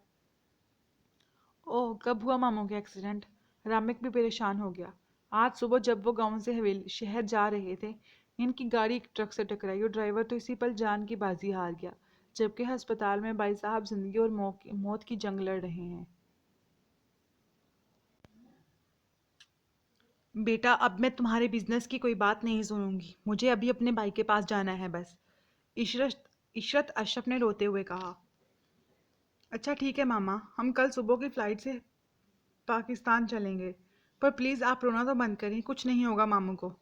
اوہ، کب ہوا ماموں کا ایکسیڈنٹ؟ رامک بھی پریشان ہو گیا۔ آج صبح جب وہ گاؤں سے شہر جا رہے تھے، ان کی گاڑی ایک ٹرک سے ٹکرائی اور ڈرائیور تو اسی پل جان کی بازی ہار گیا، جبکہ ہسپتال میں بھائی صاحب زندگی اور موت کی جنگ لڑ رہے ہیں۔ بیٹا، اب میں تمہارے بزنس کی کوئی بات نہیں سنوں گی، مجھے ابھی اپنے بھائی کے پاس جانا ہے بس، عشرت اشرف نے روتے ہوئے کہا۔ اچھا ٹھیک ہے ماما، ہم کل صبح کی فلائٹ سے پاکستان چلیں گے، پر پلیز آپ رونا تو بند کریں، کچھ نہیں ہوگا ماموں کو۔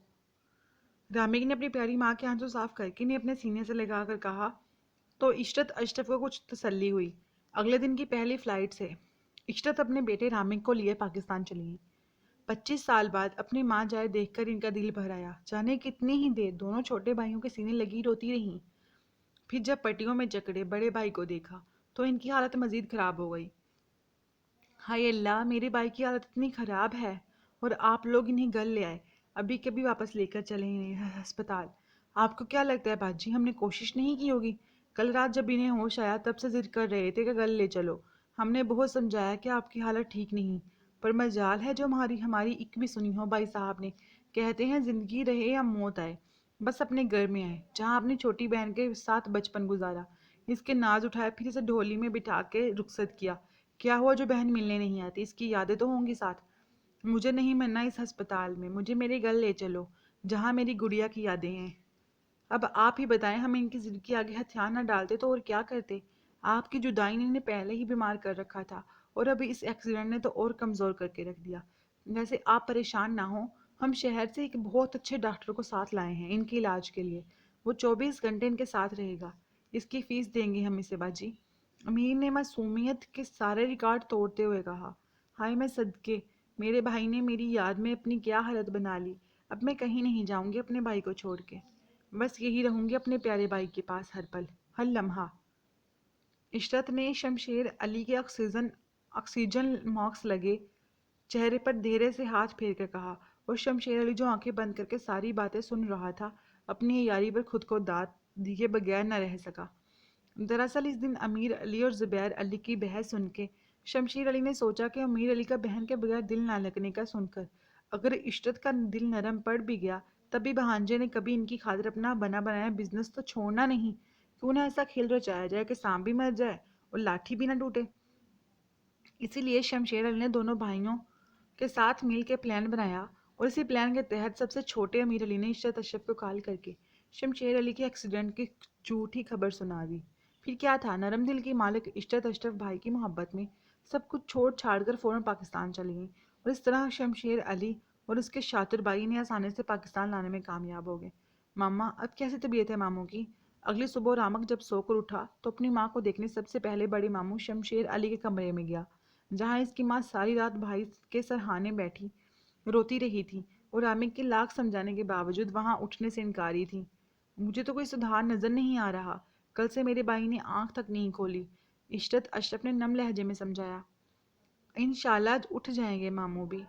رامک نے اپنی پیاری ماں کے آنسو صاف کر کے انہیں اپنے سینے سے لگا کر کہا تو عشرت اشرف کو کچھ تسلی ہوئی۔ اگلے دن کی پہلی فلائٹ سے عشرت اپنے بیٹے رامک کو لیے پاکستان چلی گئی۔ 25 سال بعد اپنی ماں جائے دیکھ کر ان کا دل بھر آیا۔ جانے کتنی ہی دیر دونوں چھوٹے بھائیوں کے سینے لگی روتی رہیں، پھر جب پٹیوں میں جکڑے بڑے بھائی کو دیکھا تو ان کی حالت مزید خراب ہو گئی۔ ہائے اللہ، میرے بھائی کی حالت اتنی خراب ہے اور آپ لوگ انہیں گھر لے آئے، ابھی کبھی واپس لے کر چلے انہیں ہسپتال۔ آپ کو کیا لگتا ہے باجی، ہم نے کوشش نہیں کی ہوگی؟ کل رات جب انہیں ہوش آیا تب سے ضد کر رہے تھے کہ گھر لے چلو، ہم نے بہت سمجھایا کہ آپ کی حالت ٹھیک نہیں، پر مجال ہے جو ہماری ایک بھی سنی ہو۔ بھائی صاحب نے کہتے ہیں زندگی رہے یا موت آئے، بس اپنے گھر میں آئے جہاں اپنی چھوٹی بہن کے ساتھ بچپن گزارا، اس کے ناز اٹھائے، پھر اسے ڈھولی میں بٹھا کے رخصت کیا۔ کیا ہوا جو بہن ملنے نہیں آتی؟ اس کی یادیں تو ہوں گی ساتھ۔ مجھے نہیں مرنا اس ہسپتال میں، مجھے میرے گھر لے چلو جہاں میری گڑیا کی یادیں ہیں۔ اب آپ ہی بتائیں، ہم ان کی ضد کے آگے ہتھیار نہ ڈالتے تو اور کیا کرتے؟ آپ کی جدائی نے انہیں پہلے ہی بیمار کر رکھا تھا اور ابھی اس ایکسیڈنٹ نے تو اور کمزور کر کے رکھ دیا۔ ویسے آپ پریشان نہ ہوں، ہم شہر سے ایک بہت اچھے ڈاکٹر کو ساتھ لائے ہیں ان کے علاج کے لیے، وہ 24 گھنٹے ان کے ساتھ رہے گا، اس کی فیس دیں گے ہم اسے باجی۔ امیر نے معصومیت کے سارے ریکارڈ توڑتے ہوئے کہا، ہائے میں صدقے، میرے بھائی نے میری یاد میں اپنی کیا حالت بنا لی، اب میں کہیں نہیں جاؤں گی اپنے بھائی کو چھوڑ کے، بس یہی رہوں گی اپنے پیارے بھائی کے پاس ہر پل، ہر لمحہ۔ عشرت نے شمشیر علی کے آکسیجن ماسک لگے چہرے پر دھیرے سے ہاتھ پھیر کر کہا، اور شمشیر علی جو آنکھیں بند کر کے ساری باتیں سن رہا تھا اپنی عیاری پر خود کو داد دیے بغیر نہ رہ سکا۔ دراصل اس دن امیر علی اور زبیر علی کی بحث سن کے شمشیر علی نے سوچا کہ امیر علی کا بہن کے بغیر دل نہ لگنے کا سن کر اگر عشرت کا دل نرم پڑ بھی گیا تب بھی بھانجے نے کبھی ان کی خاطر اپنا بنا بنایا بزنس تو چھوڑنا نہیں، کیوں نہ ایسا کھیل رچایا جائے کہ سانپ بھی مر جائے اور لاٹھی بھی نہ ٹوٹے۔ اسی لیے شمشیر علی نے دونوں بھائیوں کے ساتھ مل کے پلان بنایا، اور اسی پلان کے تحت سب سے چھوٹے امیر علی نے عشرت اشرف کو کال کر کے شمشیر علی کے ایکسیڈنٹ کی جھوٹی خبر سنا دی۔ پھر کیا تھا، نرم دل کی مالک عشرت اشرف بھائی کی محبت میں سب کچھ چھوڑ چھاڑ کر فوراً پاکستان چلی گئی، اور اس طرح شمشیر علی اور اس کے شاطر بھائی نے آسانی سے پاکستان لانے میں کامیاب ہو گئے۔ ماما اب کیسی طبیعت ہے ماموں کی؟ اگلی صبح رامک جب سو کر اٹھا تو اپنی ماں کو دیکھنے سب سے پہلے بڑے ماموں شمشیر علی کے کمرے میں گیا، جہاں اس کی ماں ساری رات بھائی کے سرہانے بیٹھی روتی رہی تھی اور رامک کے لاکھ سمجھانے کے باوجود وہاں اٹھنے سے انکاری تھی۔ مجھے تو کوئی سدھار نظر نہیں آ رہا، کل سے میرے بھائی نے آنکھ تک نہیں کھولی، عشرت اشرف نے نم لہجے میں سمجھایا۔ انشاءاللہ اٹھ جائیں گے ماموں بھی،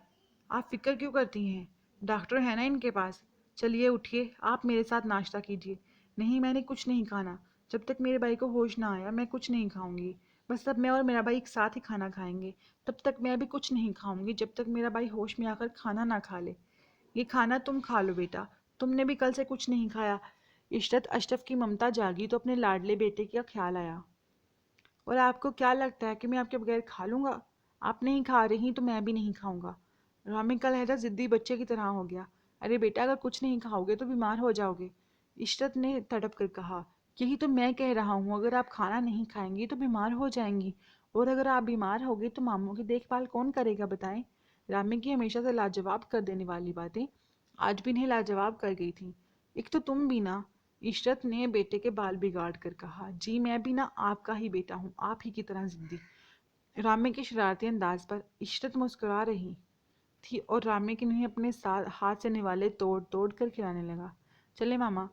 آپ فکر کیوں کرتی ہیں، ڈاکٹر ہے نا ان کے پاس۔ چلیے اٹھیے، آپ میرے ساتھ ناشتہ کیجیے۔ نہیں میں نے کچھ نہیں کھانا، جب تک میرے بھائی کو ہوش نہ آیا میں کچھ نہیں کھاؤں گی، بس اب میں اور میرا بھائی ایک ساتھ ہی کھانا کھائیں گے، تب تک میں بھی کچھ نہیں کھاؤں گی جب تک میرا بھائی ہوش میں آ کر کھانا نہ کھا لے۔ یہ کھانا تم کھا لو بیٹا، تم نے بھی کل سے کچھ نہیں کھایا۔ عشرت اشرف کی ممتا جاگی تو اپنے لاڈلے بیٹے کا خیال آیا۔ اور آپ کو کیا لگتا ہے کہ میں آپ کے بغیر کھا لوں گا؟ آپ نہیں کھا رہی تو میں بھی نہیں کھاؤں گا۔ رامک کا لہجہ ضدی بچے کی طرح ہو گیا۔ ارے بیٹا اگر کچھ نہیں کھاؤ گے تو بیمار ہو جاؤ گے، عشرت نے تڑپ کر کہا۔ یہی تو میں کہہ رہا ہوں، اگر آپ کھانا نہیں کھائیں گی تو بیمار ہو جائیں گی، اور اگر آپ بیمار ہوگی تو ماموں کی دیکھ بھال کون کرے گا بتائیں؟ رامک کی ہمیشہ سے لاجواب کر دینے والی باتیں آج بھی انہیں لاجواب کر گئی تھیں۔ ایک تو تم بھی نا، عشرت نے بیٹے کے بال بگاڑ کر کہا۔ جی میں بھی نا آپ کا ہی بیٹا ہوں، آپ ہی کی طرح ضدی۔ رامک کے شرارتی انداز پر عشرت مسکرا رہی تھی اور رامک انہیں اپنے ہاتھ سے نوالے توڑ توڑ کر کھلانے لگا۔ چلے ماما،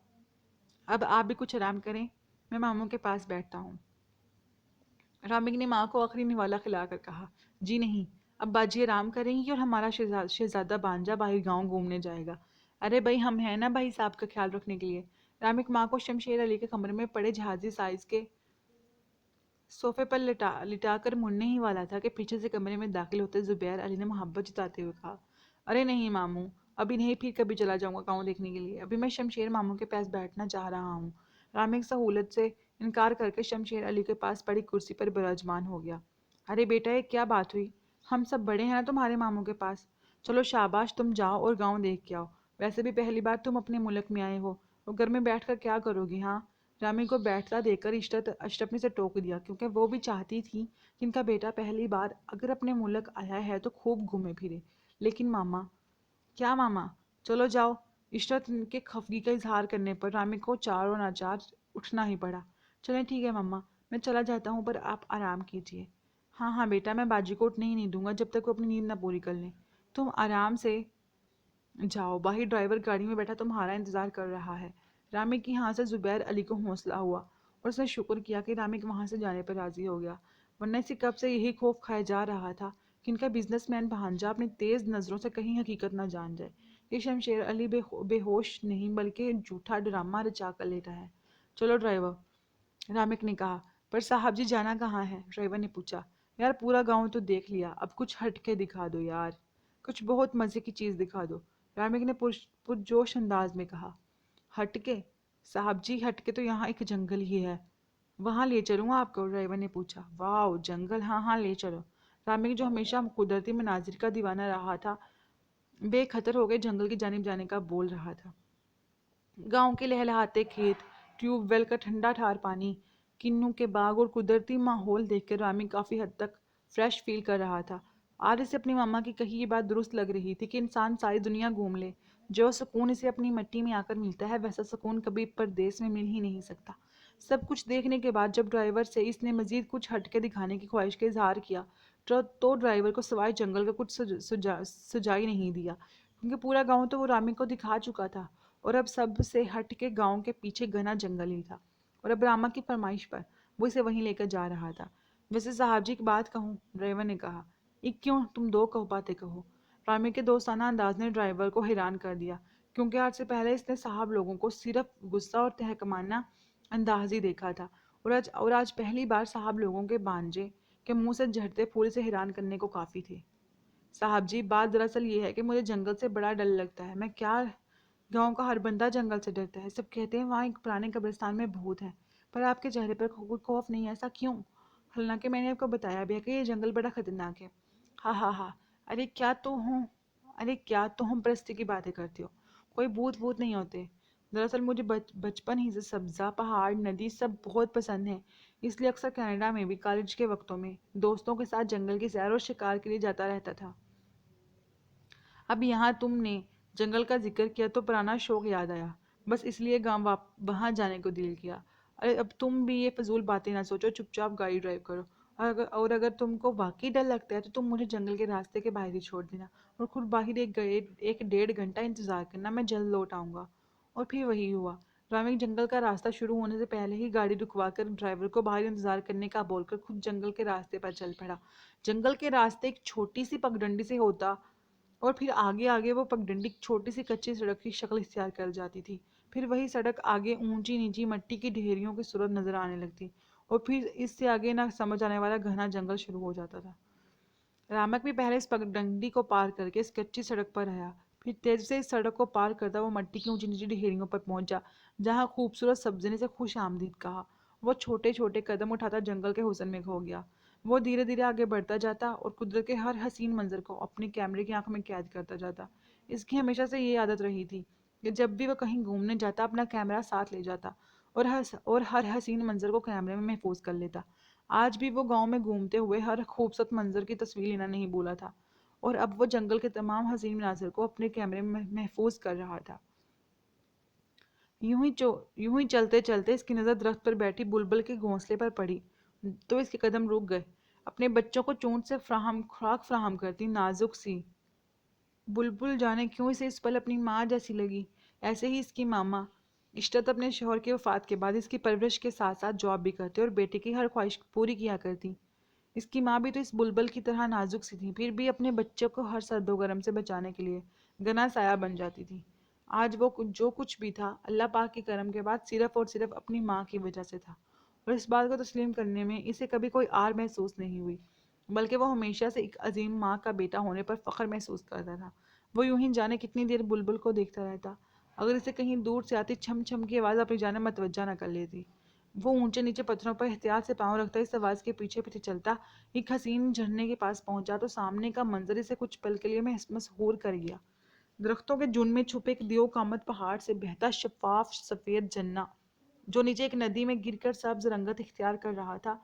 اب آپ بھی کچھ آرام کریں، میں ماموں کے پاس بیٹھتا ہوں۔ رامک نے ماں کو آخری نوالا کھلا کر کہا، جی نہیں، اب باجی آرام کریں گی اور ہمارا شہزادہ بانجا باہر گاؤں گھومنے جائے گا۔ ارے بھائی ہم ہیں نا بھائی صاحب کا خیال رکھنے کے لیے۔ رامک ماں کو شمشیر علی کے کمرے میں پڑے جہازی سائز کے صوفے پر لٹا کر مرنے ہی والا تھا کہ پیچھے سے کمرے میں داخل ہوتے زبیر علی نے محبت جتاتے ہوئے کہا، ارے نہیں ماموں، ابھی نہیں، پھر کبھی چلا جاؤں گا گاؤں دیکھنے کے لیے، ابھی میں شمشیر ماموں کے پاس بیٹھنا چاہ رہا ہوں۔ رامک سہولت سے انکار کر کے شمشیر علی کے پاس پڑی کرسی پر براجمان ہو گیا۔ ارے بیٹا یہ کیا بات ہوئی، ہم سب بڑے ہیں نا تمہارے ماموں کے پاس، چلو شاباش تم جاؤ اور گاؤں دیکھ کے آؤ، ویسے بھی پہلی بار تم اپنے ملک میں آئے ہو، اور گھر میں بیٹھ کر کیا کرو گی ہاں؟ رامک کو بیٹھتا دیکھ کر عشرت اشرف نے اسے ٹوک دیا، کیونکہ وہ بھی چاہتی تھی کہ ان کا بیٹا پہلی بار اگر اپنے ملک آیا ہے تو خوب گھومے پھرے۔ لیکن ماما، کیا ماما؟ چلو جاؤ۔ عشرت کے خفگی کا اظہار کرنے پر رامک کو چار و ناچار اٹھنا ہی پڑا۔ چلیں ٹھیک ہے ماما، میں چلا جاتا ہوں پر آپ آرام کیجیے۔ ہاں ہاں بیٹا، میں باجی کو اٹھنے ہی نہیں دوں گا جب تک وہ اپنی نیند نہ پوری کر لیں، تم آرام سے جاؤ، باہر ڈرائیور گاڑی میں بیٹھا تمہارا انتظار کر رہا ہے۔ رامک کی ہاں سے زبیر علی کو حوصلہ ہوا اور اس نے شکر کیا کہ رامک وہاں سے جانے پر راضی ہو گیا، ورنہ اسے کب سے یہی خوف کھائے جا رہا تھا کہ ان کا بزنس مین بھانجا اپنی تیز نظروں سے کہیں حقیقت نہ جان جائے کہ شمشیر علی بے ہوش نہیں بلکہ جھوٹا ڈرامہ رچا کر لیتا ہے۔ چلو ڈرائیور، رامک نے کہا۔ پر صاحب جی جانا کہاں ہے؟ ڈرائیور نے پوچھا۔ یار پورا گاؤں تو دیکھ لیا، اب کچھ ہٹ کے دکھا دو یار، کچھ بہت مزے کی چیز دکھا دو، رامک نے پرجوش انداز میں کہا۔ ہٹ کے؟ صاحب جی ہٹ کے تو یہاں ایک جنگل ہی ہے، وہاں لے چلوں آپ کو؟ ڈرائیور نے پوچھا۔ واؤ جنگل، ہاں ہاں لے چلو۔ رامک جو ہمیشہ قدرتی مناظر کا دیوانہ رہا تھا بے خطر ہو کے جنگل کی جانب جانے کا بول رہا تھا۔ گاؤں کے لہلہاتے کھیت، ٹیوب ویل کا ٹھنڈا ٹھار پانی، کنوں کے باغ اور قدرتی ماحول دیکھ کر رامک کافی حد تک فریش فیل کر رہا تھا۔ آج اسے اپنی ماما کی کہی یہ بات درست لگ رہی تھی کہ انسان ساری دنیا گھوم لے، جو سکون اسے اپنی مٹی میں آ کر ملتا ہے ویسا سکون کبھی پردیس میں مل ہی نہیں سکتا۔ سب کچھ دیکھنے کے بعد جب ڈرائیور سے اس نے مزید کچھ ہٹ کے دکھانے کی خواہش کا اظہار کیا تو ڈرائیور کو سوائے جنگل کا کچھ سجائی نہیں دیا، کیونکہ پورا گاؤں تو وہ رامی کو دکھا چکا تھا اور اب سب سے ہٹ کے گاؤں کے پیچھے گھنا جنگل ہی تھا، اور اب راما کی فرمائش پر وہ اسے وہیں لے کر جا رہا تھا۔ ویسے صاحب جی ایک بات کہوں، ڈرائیور نے کہا۔ ایک کیوں؟ تم دو باتیں کہو۔ رامی کے دوستانہ انداز نے ڈرائیور کو حیران کر دیا، کیونکہ آج سے پہلے اس نے صاحب لوگوں کو صرف غصہ اور تہکمانہ انداز ہی دیکھا تھا، اور آج پہلی بار صاحب لوگوں کے بانجے کے منہ سے جھڑتے پھول سے حیران کرنے کو کافی تھے۔ صاحب جی بات دراصل یہ ہے کہ مجھے جنگل سے بڑا ڈر لگتا ہے۔ میں کیا، گاؤں کا ہر بندہ جنگل سے ڈرتا ہے، سب کہتے ہیں وہاں ایک پرانے قبرستان میں بھوت ہے، پر آپ کے چہرے پر کوئی خوف نہیں، ایسا کیوں؟ حالانکہ میں نے آپ کو بتایا بھی ہے کہ یہ جنگل بڑا خطرناک ہے۔ ہاں ہاں ہاں، ارے کیا تو ہم پرستی کی باتیں کرتے ہو، کوئی بھوت نہیں ہوتے۔ دراصل مجھے بچپن ہی سے سبزہ پہاڑ ندی سب بہت پسند ہیں، اس لیے اکثر کینیڈا میں بھی کالج کے وقتوں میں دوستوں کے ساتھ جنگل کی سیر اور شکار کے لیے جاتا رہتا تھا۔ اب یہاں تم نے جنگل کا ذکر کیا تو پرانا شوق یاد آیا، بس اس لیے گاؤں وہاں جانے کو دل کیا۔ ارے اب تم بھی یہ فضول باتیں نہ سوچو، چپ چاپ گاڑی ڈرائیو کرو، اور اگر تم کو واقعی ڈر لگتا ہے تو تم مجھے جنگل کے راستے کے باہر ہی چھوڑ دینا اور خود باہر ایک ڈیڑھ گھنٹہ انتظار کرنا، میں جلد لوٹ آؤں گا۔ اور پھر وہی ہوا۔ رامک جنگل کا راستہ شروع ہونے سے پہلے ہی گاڑی رکوا کر ڈرائیور کو باہر انتظار کرنے کا بول کر خود جنگل کے راستے پر چل پڑا۔ جنگل کے راستے ایک چھوٹی سی پگڈنڈی سے ہوتا اور پھر آگے آگے وہ پگڈنڈی چھوٹی سی کچی سڑک کی شکل اختیار کر جاتی تھی، پھر وہی سڑک آگے اونچی نیچی مٹی کی ڈھیریوں کی صورت نظر آنے لگتی، اور پھر اس سے آگے نہ سمجھ آنے والا گھنا جنگل شروع ہو جاتا تھا۔ رامک بھی پہلے اس پگڈنڈی کو پار کر کے اس کچی سڑک پر آیا، پھر تیزی سے اس سڑک کو پار کرتا وہ مٹی کی اونچی نیچی ڈھیریوں پر پہنچا، جہاں خوبصورت سبزی نے اسے خوش آمدید کہا۔ وہ چھوٹے چھوٹے قدم اٹھاتا جنگل کے حسن میں کھو گیا۔ وہ دھیرے دھیرے آگے بڑھتا جاتا اور قدرت کے ہر حسین منظر کو اپنے کیمرے کی آنکھ میں قید کرتا جاتا۔ اس کی ہمیشہ سے یہ عادت رہی تھی کہ جب بھی وہ کہیں گھومنے جاتا اپنا کیمرہ ساتھ لے جاتا اور ہر حسین منظر کو کیمرے میں محفوظ کر لیتا۔ آج بھی وہ گاؤں میں گھومتے ہوئے ہر خوبصورت منظر کی تصویر لینا نہیں بھولا تھا، اور اب وہ جنگل کے تمام حسین مناظر کو اپنے کیمرے میں محفوظ کر رہا تھا۔ یوں ہی چلتے چلتے اس کی نظر درخت پر بیٹھی بلبل کے گھونسلے پر پڑی تو اس کے قدم رک گئے۔ اپنے بچوں کو چونچ سے خوراک فراہم کرتی نازک سی بلبل جانے کیوں اسے اس پل اپنی ماں جیسی لگی۔ ایسے ہی اس کی ماما عشرت اپنے شوہر کی وفات کے بعد اس کی پرورش کے ساتھ ساتھ جاب بھی کرتے اور بیٹے کی ہر خواہش پوری کیا کرتی۔ اس کی ماں بھی تو اس بلبل کی طرح نازک سی تھی، پھر بھی اپنے بچوں کو ہر سرد و گرم سے بچانے کے لیے گنا سایہ بن جاتی تھی۔ آج وہ جو کچھ بھی تھا اللہ پاک کے کرم کے بعد صرف اور صرف اپنی ماں کی وجہ سے تھا، اور اس بات کو تسلیم کرنے میں اسے کبھی کوئی آر محسوس نہیں ہوئی، بلکہ وہ ہمیشہ سے ایک عظیم ماں کا بیٹا ہونے پر فخر محسوس کرتا تھا۔ وہ یوں ہی جانے کتنی دیر بلبل کو دیکھتا رہتا، اگر اسے کہیں دور سے آتی چھم چھم کی آواز اپنی جانب متوجہ نہ کر لیتی۔ وہ اونچے نیچے پتھروں پر احتیاط سے پاؤں رکھتا اس آواز کے پیچھے پیچھے چلتا، ایک حسین جھرنے کے پاس پہنچا تو سامنے کا منظر اسے کچھ پل کے لیے مسحور کر گیا۔ درختوں کے جھنڈ میں چھپے ایک دیو قامت پہاڑ سے بہتا شفاف سفید جھرنا، جو نیچے ایک ندی میں گر کر سبز رنگت اختیار کر رہا تھا،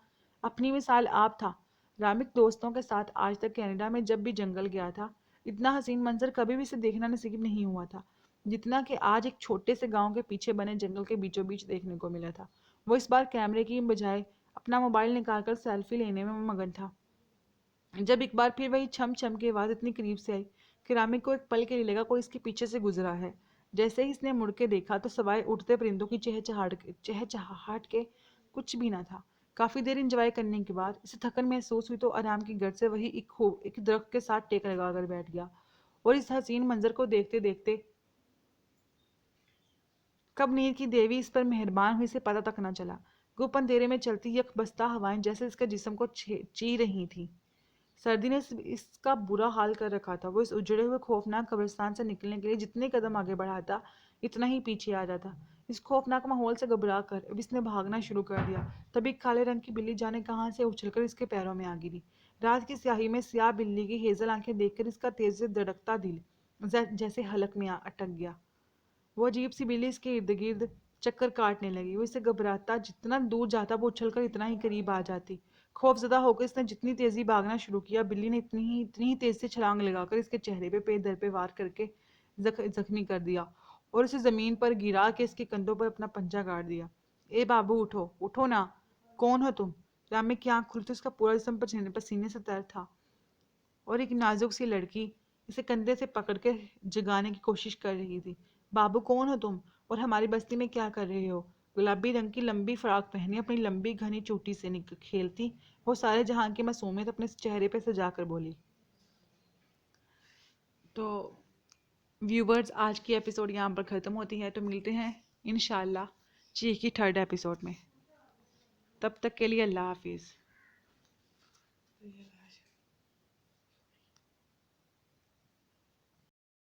اپنی مثال آپ تھا۔ رامک دوستوں کے ساتھ آج تک کینیڈا میں جب بھی جنگل گیا تھا اتنا حسین منظر کبھی بھی اسے دیکھنا نصیب نہیں ہوا تھا جتنا کہ آج ایک چھوٹے سے گاؤں کے پیچھے بنے جنگل کے بیچوں بیچ دیکھنے کو ملا تھا۔ وہ اس بار کیمرے کی بجائے اپنا موبائل نکال کر سیلفی لینے میں مگن تھا، جب ایک بار پھر وہی چھم چھم کی آواز اتنی قریب سے آئی کہ رامک کو ایک پل کے لیے لگا کوئی اس کے پیچھے سے گزرا ہے۔ جیسے ہی اس نے مڑ کے دیکھا تو سوائے اڑتے پرندوں کی چہچہاہٹ کے کچھ بھی نہ تھا۔ کافی دیر انجوائے کرنے کے بعد اسے تھکن محسوس ہوئی تو آرام کی گرد سے وہی ایک درخت کے ساتھ ٹیک لگا کر بیٹھ گیا، اور اس حسین منظر کو دیکھتے دیکھتے کب نیند کی دیوی اس پر مہربان ہوئی اسے پتہ تک نہ چلا۔ گپ اندھیرے میں چلتی یک بستہ ہوائیں جیسے اس کے جسم کو چی رہی تھیں۔ سردی نے اس کا برا حال کر رکھا تھا۔ وہ اس اجڑے ہوئے خوفناک قبرستان سے نکلنے کے لیے جتنے قدم آگے بڑھاتا اتنا ہی پیچھے آ جاتا۔ اس خوفناک ماحول سے گھبرا کر اب اس نے بھاگنا شروع کر دیا، تبھی کالے رنگ کی بلی جانے کہاں سے اچھل کر اس کے پیروں میں آ گری۔ رات کی سیاہی میں سیاہ بلی کی ہیزل آنکھیں دیکھ کر اس کا تیز سے دھڑکتا دل جیسے حلق میں اٹک گیا۔ وہ عجیب سی بلی اس کے ارد گرد چکر کاٹنے لگی۔ وہ اسے گھبراتا جتنا دور جاتا وہ اچھل کر اتنا ہی قریب آ جاتی۔ خوف زدہ ہو کر اس نے جتنی تیزی بھاگنا شروع کیا، بلی نے اتنی ہی تیز سے چھلانگ لگا کر اس کے چہرے پہ پے در پہ وار کر کے زخمی کر دیا اور اسے زمین پر گرا کے اس کے کندھوں پر اپنا پنجہ گاڑ دیا۔ اے بابو اٹھو، اٹھو نا، کون ہو تم؟ رامے کی آنکھ کھلی تو اس کا پورا جسم پسینے سے تر تھا اور ایک نازک سی لڑکی اسے کندھے سے پکڑ کے جگانے کی کوشش کر رہی تھی۔ بابو کون ہو تم اور ہماری بستی میں کیا کر رہے ہو؟ گلابی رنگ کی لمبی فراق پہنی اپنی لمبی گھنی چوٹی سے کھیلتی وہ سارے جہان کی معصومیت اپنے چہرے پہ سجا کر بولی۔ تو ویورز، آج کی ایپیسوڈ یہاں پر ختم ہوتی ہے، تو ملتے ہیں انشاءاللہ چیخ کی 3rd ایپیسوڈ میں۔ تب تک کے لیے اللہ حافظ۔